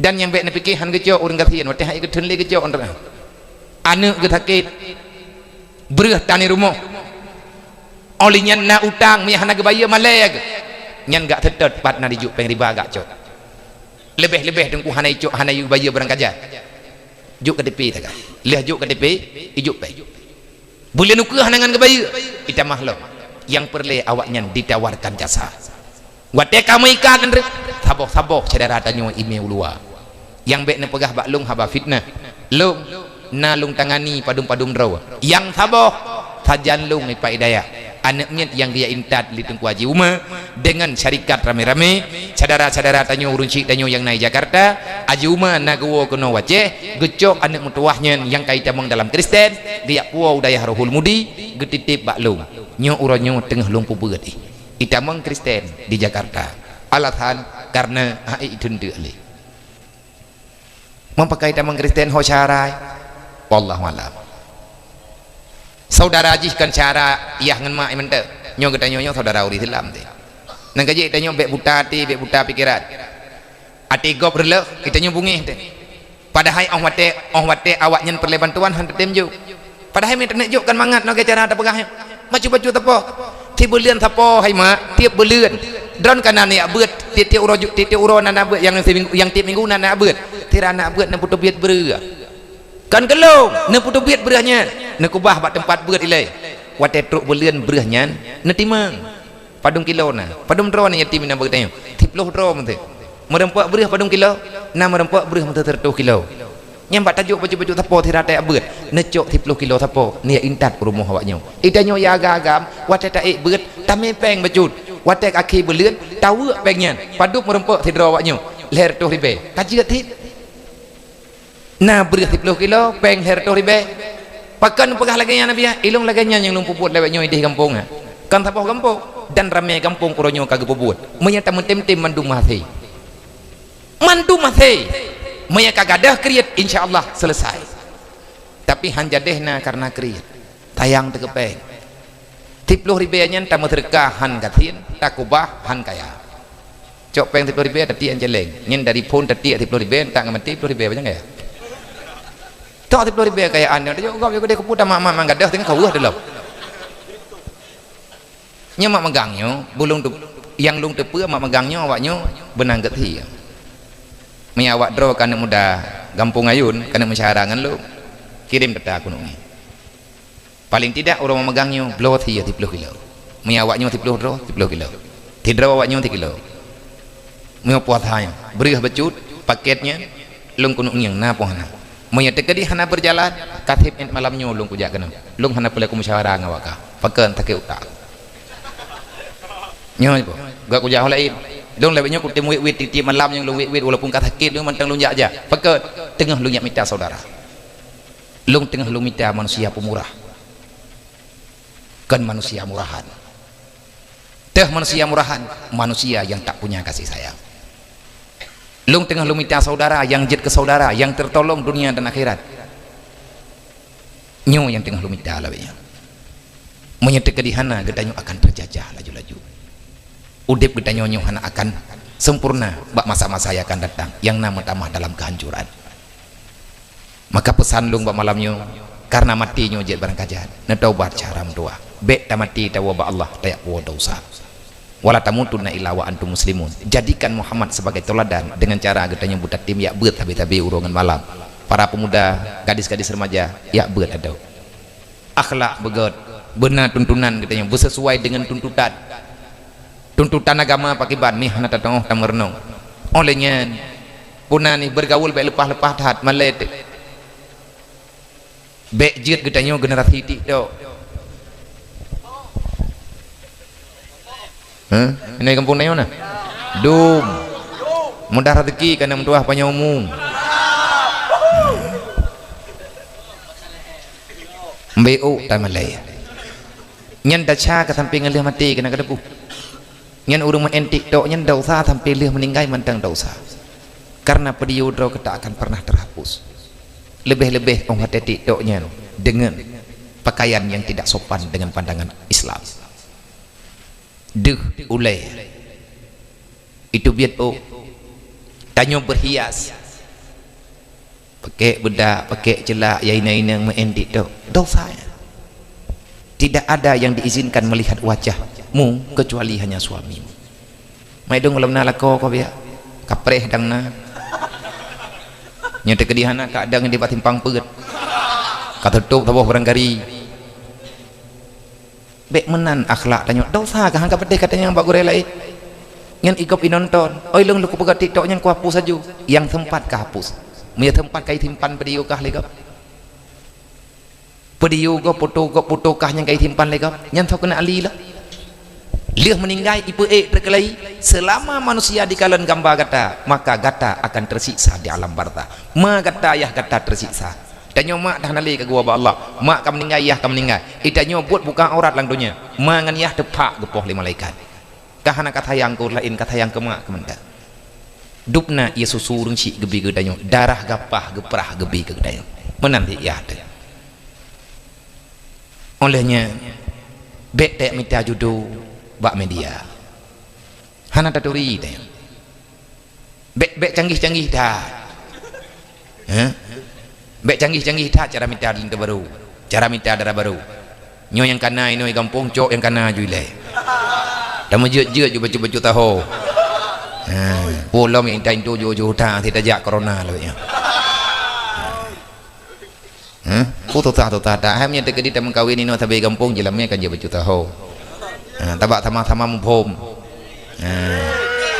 Speaker 1: dan yang baik nak fikir han gecok orang kasihan wateh hai gedhen le gecok orang anak ke sakit bereh tani rumah olinya na utang mi hana gebaya maleg nyan gak tetet pat na dijuk peng riba gak cok lebih dengku hana icok hana yu baya barang kaja juk ke tepi tak leh juk ke tepi ijuk pe boleh nuku hana ngan gebaya kita makhluk yang perle awaknya ditawarkan jasa wateh kamu ikan andre saboh saudara tanyo email luar yang baik nak pegah baklung haba fitnah lung na lung tangani padum draw yang saboh sajan lung ipa hidayah anaknya yang dia intat li tengku haji umah dengan syarikat rame-rame saudara-saudara tanyo urunci tanyo yang naik Jakarta haji umah nagawo kono waceh gecok anak mutuahnya yang kaitamang dalam Kristen dia puau daya rohul mudi getitip baklung nyo uronyo tengah lung pubeut itamang Kristen di Jakarta alasan karena hai dende ali memakai tamang Kristen ho syarai wallahu alam saudara jihkan cara iya ngan mak mente nyo geta nyo saudara uri Islam teh nang gaji tanyo bek buta pikiran ati gop releh kita nyo bungih teh padahal ong wate awak nyen perle bantuan han tem juk padahal mi tenek juk kan mangat no ke cara ta pegah baju tepo ti belian tepo hai mak tiap belian dron kanan ya beut tiap uro nana beut yang tiap minggu nana beut tirana beut na putu biet beurah kan kelong na putu biet beurahnya na kubah bak tempat beut ilai wate truk belian beurahnya na timang padung kilo na padung dro na yatim na beut tanya tiploh dro mete merempok beurah padung kilo na merempok beurah mete 30 kilo nyambat tajuk baju tepo tirata ya beut necok 30 kilo tepo ni intat rumah awaknya idanyo ya agam wate taik beut tamepeng becut watek aki belian tahu pengnya paduk merempok tidro awaknya leher tuh ribe kaji tit nah berat 10 kilo peng leher tuh ribe pakan pegah lagi nya nabi ilung lagi nya yang lumpuh put lewatnya di kampung kan tapoh kampung dan ramai kampung uronyo kagak puput menyata mentem-tem mandu mati Maya kagadah kriat insyaallah selesai. Tapi han jadehna karena kriat. Tayang tekepeng. 10 ribu nyen tamu terkah han katin takubah han kaya. Cok peng 10 ribu tadi an jeleng. Nyen dari pun tadi 10 ribu tak ngamati 10 ribu macam ya. Tok 10 ribu kayaan dia juga dia keputar mak gadah tengah kawah dalam. Nya mak megangnya bulung tu yang lung tepe mak megangnya awaknya benang geti. Mi awak dro kana muda gampung ayun kana masyarangan lu kirim kata aku nungi. Paling tidak orang memegangnya blow 30 kilo. Mi awaknya 30 dro 30 kilo. Tidak awaknya 30 kilo. Mi puat hanya beri becut paketnya lung kunung yang na pohana. Maya tekedi hana berjalan katib malamnya lung kujak kana. Lung hana pula ku musyawarah ngawaka. Pakeun take utak. Nyo ibu, gak kujak lain. Dong lebihnya ku temu wit titi malam yang lu wit walaupun kata sakit lu mantang lu aja. Pakeun tengah lu nyak minta saudara. Lung tengah lu minta manusia pemurah. Kan manusia murahan. Teh manusia murahan, manusia yang tak punya kasih sayang. Lung tengah lu minta saudara yang jet ke saudara yang tertolong dunia dan akhirat. Nyo yang tengah lu minta labenya. Menyetek kedihana gedanyo akan terjajah laju-laju. Udip gedanyo hana akan sempurna bak masa-masa yang akan datang yang nama tamah dalam kehancuran. Maka pesan lung bak malamnya karena mati nyo jet barang kajan na taubat cara doa. Bek tamati tawaba Allah tayak wa dosa. Wala tamutunna illa wa antum muslimun. Jadikan Muhammad sebagai teladan dengan cara gedanyo buta tim ya beut tabi-tabi urongan malam. Para pemuda, gadis-gadis remaja ya beut adau. Akhlak begot benar tuntunan gedanyo bersesuai dengan tuntutan agama pakiban nih hana tatong tamerno. Olehnya punani bergaul baik lepah-lepah tahat malet. Bek jit gedanyo generasi ti do. Ini kampung nayo na. Dum. Mudah rezeki kana mentuah panyaumum. Mbeu tamalay. Nyen dacha ka sampai ngalih mati kena kadepu. Nyen urung menentik tok nyen dosa sampai lih meninggal mantang dosa. Karena pediu dro kita akan pernah terhapus. Lebih-lebih orang tetik tok nyen dengan pakaian yang tidak sopan dengan pandangan Islam. Deh ulai itu biat tanyo berhias pakai bedak pakai celak ya ina menendik tok dosa. Tidak ada yang diizinkan melihat wajahmu kecuali hanya suamimu. Mai dong lemna lako ko biya kapreh dangna nyete kedihana kadang di patimpang peut katutup tabuh barangkari bek menan akhlak tanyo dosa kah angka pedeh katanya mbak gurelai ngan ikop inonton oi lung luku pegat tiktok yang ku hapus saja yang tempat kahapus punya tempat kai timpan pediu kah legap pediu go foto kah yang kai timpan legap yang tau kena ali lah liah meninggal ipu terkelai selama manusia di kalan gambar gata maka gata akan tersiksa di alam barza ma gata ayah gata tersiksa. Danyo mak dah nali ke gua ba Allah mak kam meninggal yah kam meninggal itanyo buat buka aurat lang dunia mangan yah depak gepoh li malaikat kahana kata yang ku lain kata yang kemak kemenda dupna ia susurung si gebi ke danyo darah gapah geprah gebi ke danyo menanti yah de olehnya bek tek minta judo bak media hana taturi danyo bek canggih-canggih dah Bek canggih-canggih tak cara minta linta baru cara minta darah baru nyo yang kana ino kampung cok yang kana juile dah menjut-jut ju baju tahu polom yang tain tu ju ta tidak jak corona lo ya ku tu ta hamnya tegedi ta mengkawin ino tabe kampung jelamnya kan ju baju tahu tabak sama-sama mumpom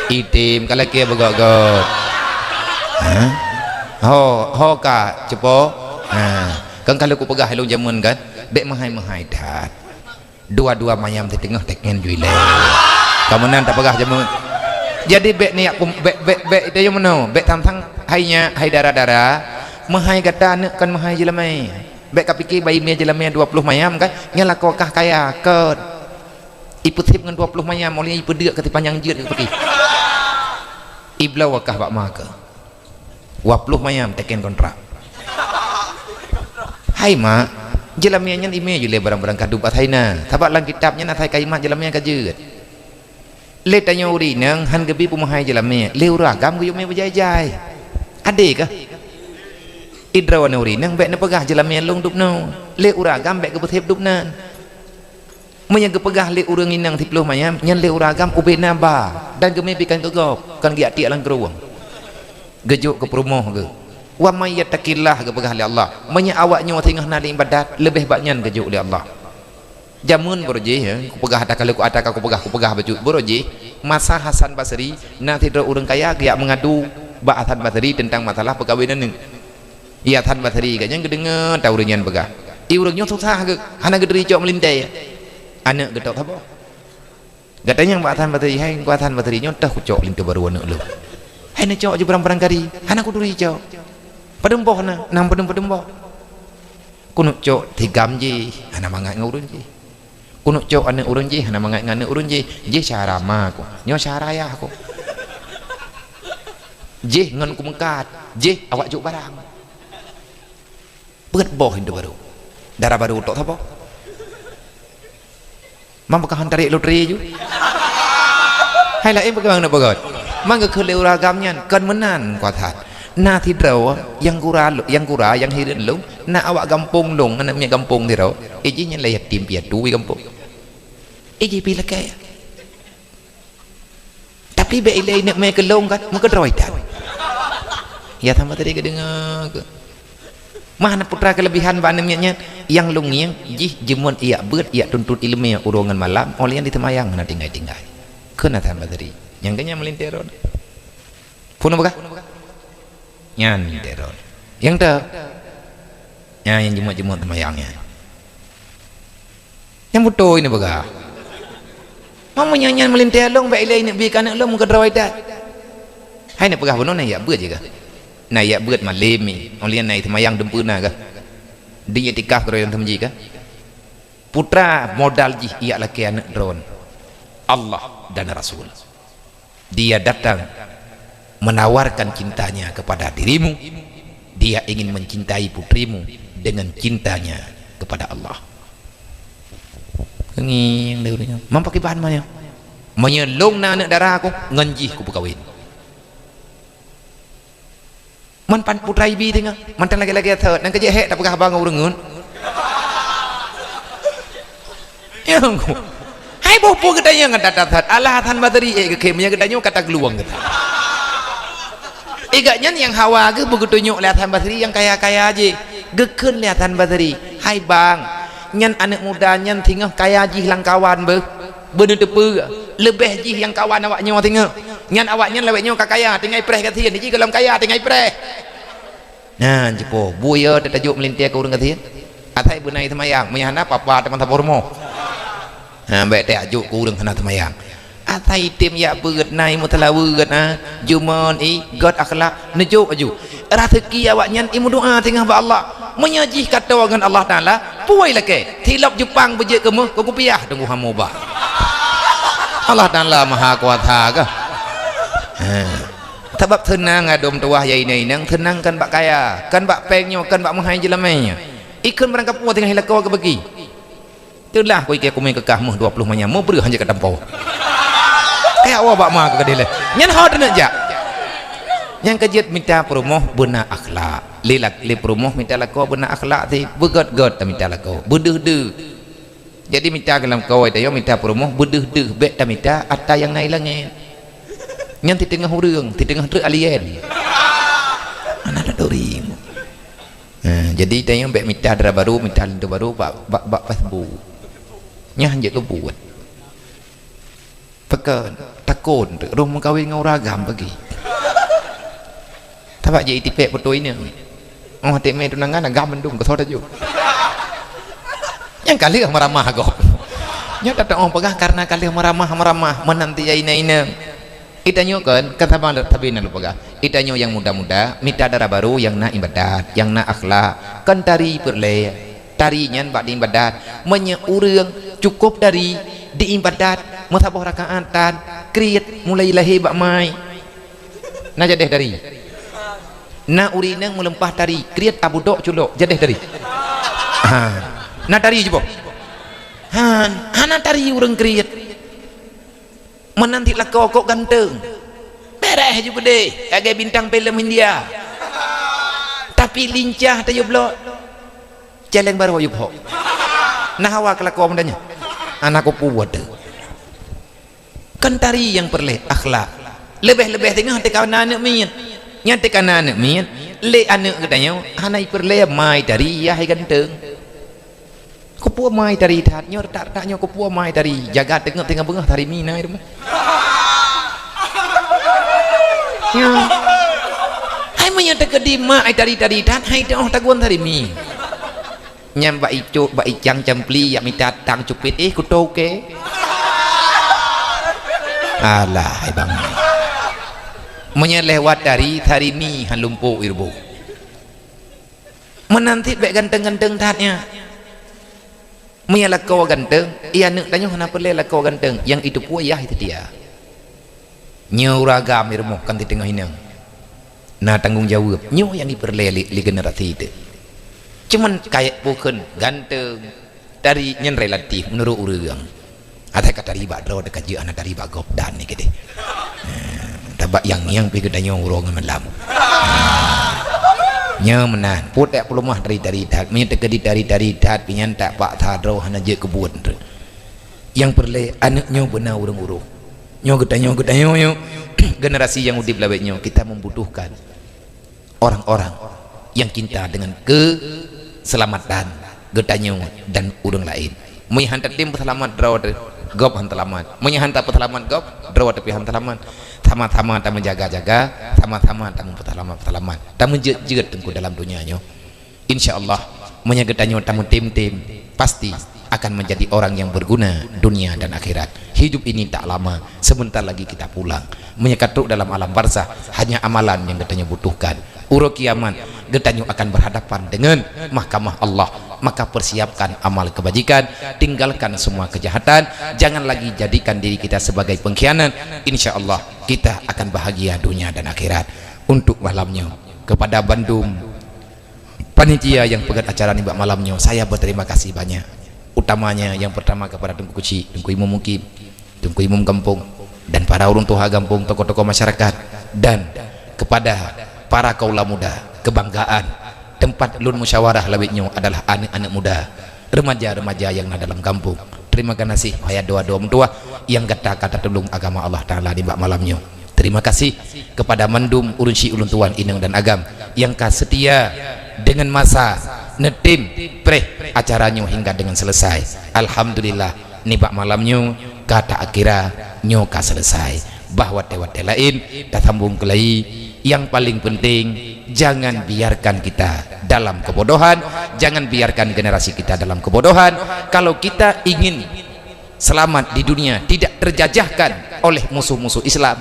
Speaker 1: itim kalau kia begot-got ho ka cepo kan kalau ku pegah helung jamun kan bek mahai dah dua-dua mayam di tengah tekngen juile kemudian tak pegah jamun jadi bek ni aku bek itu yang mana bek tantang hainya hai darah mahai kata kan mahai jelamai bek kapiki bayi mia jelamai 20 mayam kan nyala kokah kaya ke ipu tip dengan 20 mayam oleh ipu deuk kati panjang jeut pergi iblau wakah bak maka wapluh mayam teken kontrak hai mak jelamianya ime jule barang-barang kadupat haina tabak lang kitabnya na thai kaimat jelaminya kajeut le tanya uri nang han gebi pumahai jelamnya leura gam gu yume bejai-jai ade kah idrawan uri nang bek na pegah jelamnya long dupno le uragam bek ke betep dupnan menya ke pegah le urang inang tipluh mayam nyan le uragam ubena ba dan geme pikan kegop kan giat ti alang keruang gejuk ke perumoh ke wa may yattaqillah ke pegah li Allah menya awaknya tengah nali ibadat lebih baknyan gejuk li Allah jamun boroji ya ku pegah ada kali ku ataka ku pegah baju boroji masa Hasan Basri nanti ada orang kaya giat mengadu ba Hasan Basri tentang masalah perkawinan ni ya Hasan Basri kanya gedengen tahu dengan pegah i urangnya susah ke hana gederi cok melintai anak getok apa katanya ba Hasan Basri hai ku Hasan Basri nya tah ku cok linte baru anak lu hai na cok je barang-barang kari hana ku duri cok padempoh na nang padempoh kuno cok tigam je hana mangat ngurun je kuno cok anak urun je hana mangat ngane urun je cara ma ko nyo cara ya ko je ngan ku mengkat je awak juk barang beut boh hindu baru darah baru tok apa mang bakal tarik loteri ju hai la em bagaimana bagot mang ke kheu ragamnya kan menan kuatat na thi rau yang kura yang hirin lu na awak gampung long anak mi gampung thi rau iji nya lay tim pia tu gampung iji pi la kaya tapi be ilai nak me ke long kan mu ke roi tak ya sama tadi ke dengar ke mana putra kelebihan banemnya yang lungiang jih jemun iya beut iya tuntut ilmu urongan malam oleh yang ditemayang na tinggai kena tambah tadi yang kanya melinteron pun apa nyan teron yang tu yang jemut temayangnya yang betul ini baga mau nyanyian melintir long baik lain nak bikan nak long muka drawai dah hai nak pegah bono na ya beut je ka na ya beut malemi olian nai temayang dempuna ka dia tikaf karo yang temji ka putra modal ji iya laki anak drone Allah dan Rasul dia datang menawarkan cintanya kepada dirimu dia ingin mencintai putrimu dengan cintanya kepada Allah nging deunya mampaki bahan manya menyelong na anak darah aku nganji ku perkawin man pan putra ibi tengah mantan lagi-lagi thot nang kerja hek tak pegah bang urungun ya aku hai bopo katanya ngadat Allah Hasan Basri ke kemnya katanya kata geluang kata igaknya yang hawa ke begitu nyok lihat Hasan Basri yang kaya-kaya aja geken lihat Hasan Basri hai bang nyan anak muda nyan tinggal kaya jih lang kawan bener tepu lebih jih yang kawan awaknya tinggal nyan awaknya lewatnya kakaya tinggal preh katian jih kalau kaya tinggal preh nah jepo buaya tertajuk melintir ke urang katian atai benai temayang menyana papa teman tapormo nah baik tajuk ke urang hana temayang atai tim ya beut nai mutalaweut na jumon i god akhlak nejuk aju rezeki awaknya imu doa tengah ba Allah menyajih kata dengan Allah Taala puai lake tilap Jepang bejek kemu ku piah tunggu hamoba Allah Taala maha kuasa ka sebab tenang adom tuah yai nai nang tenangkan bak kaya kan bak pengnyo kan bak menghai jelamanya ikun merangkap puah tengah hilako ke bagi itulah ku ikut kumai kekah mu 20 manya mu beri hanya ke tampau kayak awak bak mah ke dia nyan hot nak jak yang kejut minta perumoh benar akhlak lilak li perumoh minta lako benar akhlak ti begot-got minta lako bedeh-deh jadi minta dalam kau itu minta perumoh bedeh-deh bek ta minta atta yang naik langit nyan ti tengah urang ti tengah truk alien mana ada dori jadi tanya bek minta dara baru minta lintu baru bak Facebook nya hanya kebuat pekan takun rumah kawin ngau ragam bagi tabak je itipek betul ini oh hati me tunangan agam mendung ke saudara ju yang kali meramah kau nya datang orang pegah karena kali meramah menanti ina itanyo kan kata bang tabina lu pegah itanyo yang muda-muda minta darah baru yang nak ibadat yang nak akhlak kan tari perle tari nyan bak di ibadat menyeurang cukup dari di ibadat musabah rakaatan kriat mulai lahir bak mai nah jadeh dari na urina melempah tari kriat abu dok culok jadeh tari na tari je boh hana tari urang kriat menanti lakau kok ganteng beres juga deh kayak bintang film India tapi lincah tayo blok celeng baru yuk ho nah hawa kelakau mudanya anakku puwat kan tari yang perle akhlak lebih-lebih tengah tekan anak mian nyatekan anak mian le anak katanya hanai perle mai tari ya hai ganteng ko puwa mai tari that nyor tak nyor ko puwa mai tari jaga tengah bengah tari mina itu ya hai manya tekadima ai tari that hai dah taguan tari mi nyam ba icu ba icang campli ya minta tang cupit ku toke alah hai bang manya lewat tari mi han lumpuh irbu menanti bek ganteng-ganteng thatnya manya lakau ganteng iya nak tanya kenapa le lakau ganteng yang itu puayah itu dia nyuragam irmu kan di tengah hinang nah tanggung jawab nyu yang diperle li generasi itu cuman kayak bukan ganteng dari nyen relatif menurut urang ada kata riba draw dekat je anak dari bagop dan ni gede tabak yang pergi tanya urang malam nya menan put tak perlu mah dari dat minta ke dari dat pinyan tak pak thadro hana je kebun yang perle anaknya benar urang-urang nyo getanya generasi yang udip labetnya kita membutuhkan orang-orang yang cinta dengan keselamatan getanya dan urang lain menghantar tim selamat draw gop hantalaman menghantar selamat gop draw tapi hantalaman sama-sama tak menjaga-jaga sama-sama tak mempertalaman tak menjejet tengku dalam dunianya insyaallah menyagetanya tamu tim-tim pasti akan menjadi orang yang berguna dunia dan akhirat. Hidup ini tak lama, sebentar lagi kita pulang. Menyekatuk dalam alam barzah hanya amalan yang getanya butuhkan. Uro kiamat getanya akan berhadapan dengan mahkamah Allah. Maka persiapkan amal kebajikan, tinggalkan semua kejahatan, jangan lagi jadikan diri kita sebagai pengkhianat. Insyaallah kita akan bahagia dunia dan akhirat. Untuk malamnya kepada Bandung panitia yang pegat acara ini malamnya, saya berterima kasih banyak. Utamanya yang pertama kepada Tengku Kuci, Tengku Imam Mukim, Tengku Imam Kampung, dan para urang tua kampung, tokoh-tokoh masyarakat, dan kepada para kaula muda. Kebanggaan tempat lun musyawarah labitnya adalah anak-anak muda, remaja-remaja yang ada dalam kampung. Terima kasih ayat doa-doa mentua yang kata-kata tolong agama Allah Ta'ala di malamnya. Terima kasih kepada Mandum Urunsi Ulun Tuan Ineng dan Agam yang setia dengan masa netim preh acaranya hingga dengan selesai. Alhamdulillah nibak malamnya kata akhirah nyoka selesai. Bahwa tewat lain tak sambung kelai. Yang paling penting jangan biarkan kita dalam kebodohan, jangan biarkan generasi kita dalam kebodohan. Kalau kita ingin selamat di dunia, tidak terjajahkan oleh musuh-musuh Islam,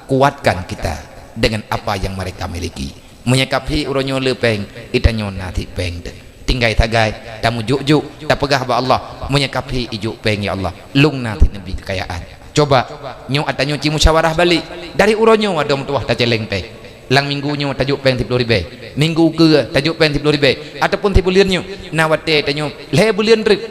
Speaker 1: kuatkan kita dengan apa yang mereka miliki. Menyikapi uronyo lepeng itanyo nati peng tinggai tagai tamu juk tak pegah ba Allah menyikapi ijuk peng ya Allah lung nati nabi kekayaan. Coba nyo atanyo ci musyawarah balik dari uronyo ada tuah ta celeng peng lang minggunyo tajuk peng 10.000 minggu ke tajuk peng 10.000 ataupun 10 bulannya nawate tanyo le bulan rek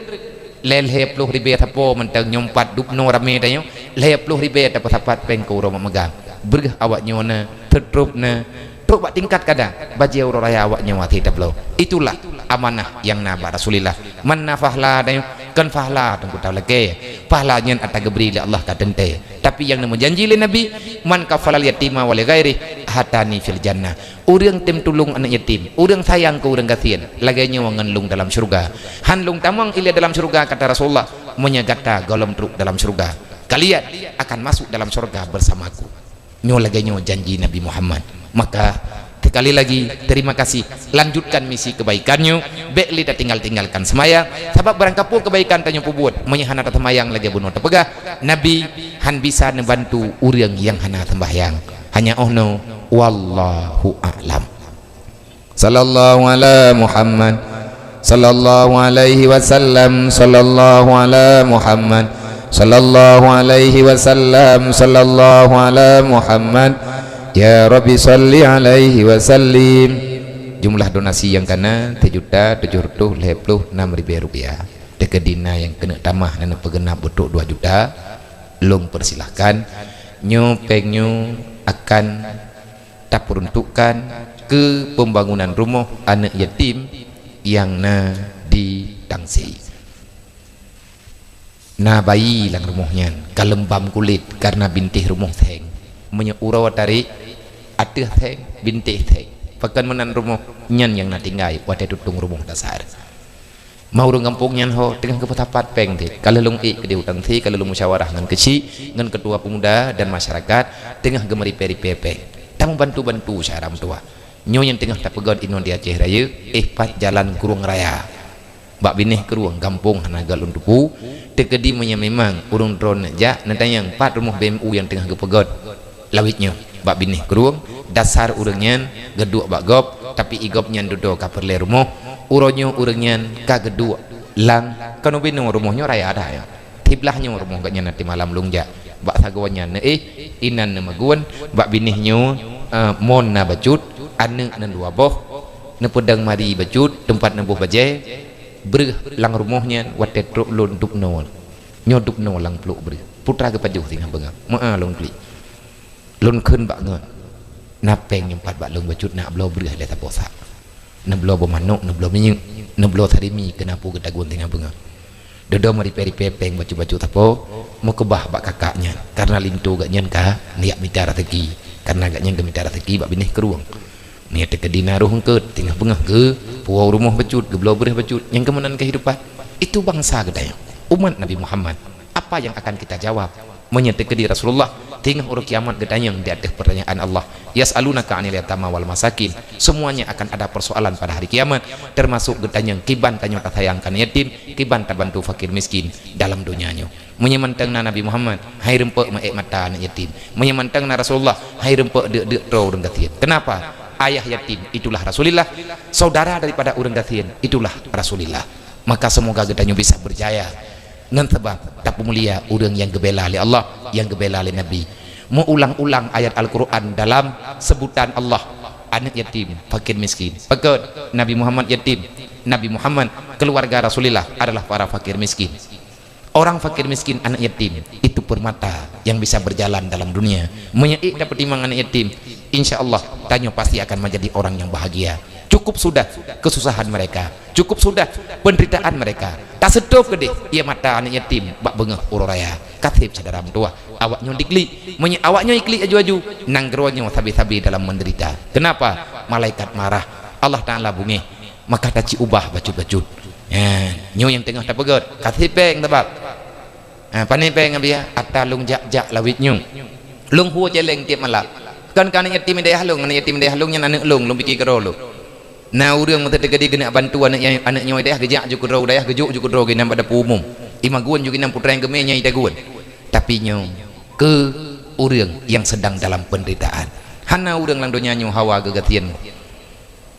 Speaker 1: le 10.000 tapo mentang nyompat dupno rame tanyo le 10.000 tapo sapat peng ko uro memegang bergah awaknyo na tertrupna coba tingkat kadang bajia uraya awaknya wati tablo. Itulah amanah yang naba Rasulillah. Man nafahla dayo kan fahla tunggu tahu lagi. Pahlanya atas geberi Allah katente. Tapi yang janji le Nabi man kafalal yatima wal ghairi hatani fil jannah. Urang tim tulung anak yatim, urang sayang ke urang kasihan, laganya wangenlung dalam surga. Hanlung tamang ila dalam surga kata Rasulullah, menyagata golom truk dalam surga. Kalian akan masuk dalam surga bersamaku. Nyo laganya janji Nabi Muhammad. Maka sekali lagi terima kasih, lanjutkan misi kebaikannya, bekli tak tinggalkan semaya sebab barangkapu kebaikan tanya pubuat menyahana temayang lagi bunuh terpegah Nabi han bisa membantu urang yang hana sembahyang hanya ohno wallahu a'lam. Sallallahu ala Muhammad sallallahu alaihi wasallam sallallahu ala Muhammad sallallahu alaihi wasallam sallallahu ala Muhammad Ya Rabbi salli alaihi wasallim. Jumlah donasi yang kena 7.756.000 rupiah. Dekedina yang kena tamah dan pegenap betul 2 juta. Long persilahkan nyo pengnyo akan tak peruntukkan ke pembangunan rumah anak yatim yang na di Tangsi. Na bayi lang rumahnya kalembam kulit karena bintih rumah theng menyeurau tarik atih theng bintih theng pakan menan rumah nyan yang na tinggai wate tutung rumah dasar mau urang kampung nyan ho dengan kepetapat peng te kalau lung ke di utang thi kalau lung musyawarah ngan kecil ngan ketua pemuda dan masyarakat tengah gemeri peri pepe tang bantu-bantu syaram tua nyo yang tengah tak pegon inon di Aceh Raya pat jalan kurung raya bak binih keruang kampung hanagal untupu tekedi memang urung drone ja natayang 4 rumah BMU yang tengah kepegot lawitnya bak binih keruang dasar urangnya geduk bak gop tapi igopnya duduk ka perle rumah uronyo urangnya ka geduk lang kanu binu rumahnya raya ada ya tiblahnya rumah gaknya nanti malam lungja bak sagawanya inan na maguan bak binihnya mon na bacut ane na dua boh na pedang mari bacut tempat na boh baje ber lang rumahnya wate truk lon dupno nyodupno lang pluk ber putra ke pajuh tingah benga ma lon kli lon keun bak ngon napeng yang 4 bak lon bacut nak blo ber le taposa na blo manuk na blo minyu na blo tarimi kenapu ke dagun tingah benga dodo mari peri pepeng baju-baju tapo mau kebah bak kakaknya karena lintu gak nyen ka niat mitara teki karena gak nyen ke mitara teki bak binih keruang niat ke dinaruh ke tingah bengah ke puau rumah becut ke belah bereh becut yang kemenan kehidupan itu bangsa gedaya umat Nabi Muhammad apa yang akan kita jawab menyetek di Rasulullah tinggal urut kiamat gedanya di atas pertanyaan Allah yas'alunaka 'anil yatama wal masakin semuanya akan ada persoalan pada hari kiamat termasuk gedanya kiban tanya sayangkan yatim kiban bantu fakir miskin dalam dunianya menyemantangna Nabi Muhammad hai rempek maek mata anak yatim menyemantangna Rasulullah hai rempek dek tro urang gatieun kenapa ayah yatim itulah Rasulullah saudara daripada urang gatieun itulah Rasulullah maka semoga gedanya bisa berjaya ngan sebab tak mulia urang yang gebela oleh Allah yang gebela oleh Nabi mau ulang-ulang ayat Al-Quran dalam sebutan Allah anak yatim fakir miskin pekot Nabi Muhammad yatim Nabi Muhammad keluarga Rasulullah adalah para fakir miskin orang fakir miskin anak yatim itu permata yang bisa berjalan dalam dunia menyeik dapat timang anak yatim insya Allah tanya pasti akan menjadi orang yang bahagia cukup sudah kesusahan mereka cukup sudah penderitaan mereka tak sedop gede ia mata anak yatim bak bengah uroraya katib sadaram tua awaknya dikli awaknya ikli aju-aju nanggeronya tabi-tabi dalam menderita kenapa malaikat marah Allah Ta'ala bungi maka taci ubah bacut-bacut nyo yang tengah tak pegot katib peng tebak panik peng abia atalung jak-jak lawit nyung lung huwa jeleng tiap malam kan anak yatim dia halung anak yatim dia halungnya anak lung pikir kero lu nah urang mata tegadi kena bantu anaknya dia gejak ju kudro dayah gejuk ju kudro ginam pada umum imaguan ju ginam putra yang gemenya itaguan tapi nyo ke urang yang sedang dalam penderitaan hana urang lang dunia nyo hawa gegatian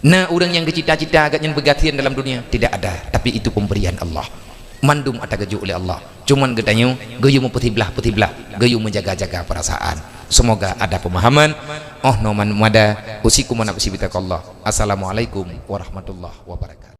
Speaker 1: nah urang yang kecita-cita agaknya begatian dalam dunia tidak ada tapi itu pemberian Allah mandum atau gejuk oleh Allah cuman gedanyo geyu mempetiblah geyu menjaga-jaga perasaan semoga ada pemahaman noman mada usikum wa nafsi bitaqallah assalamualaikum warahmatullahi wabarakatuh.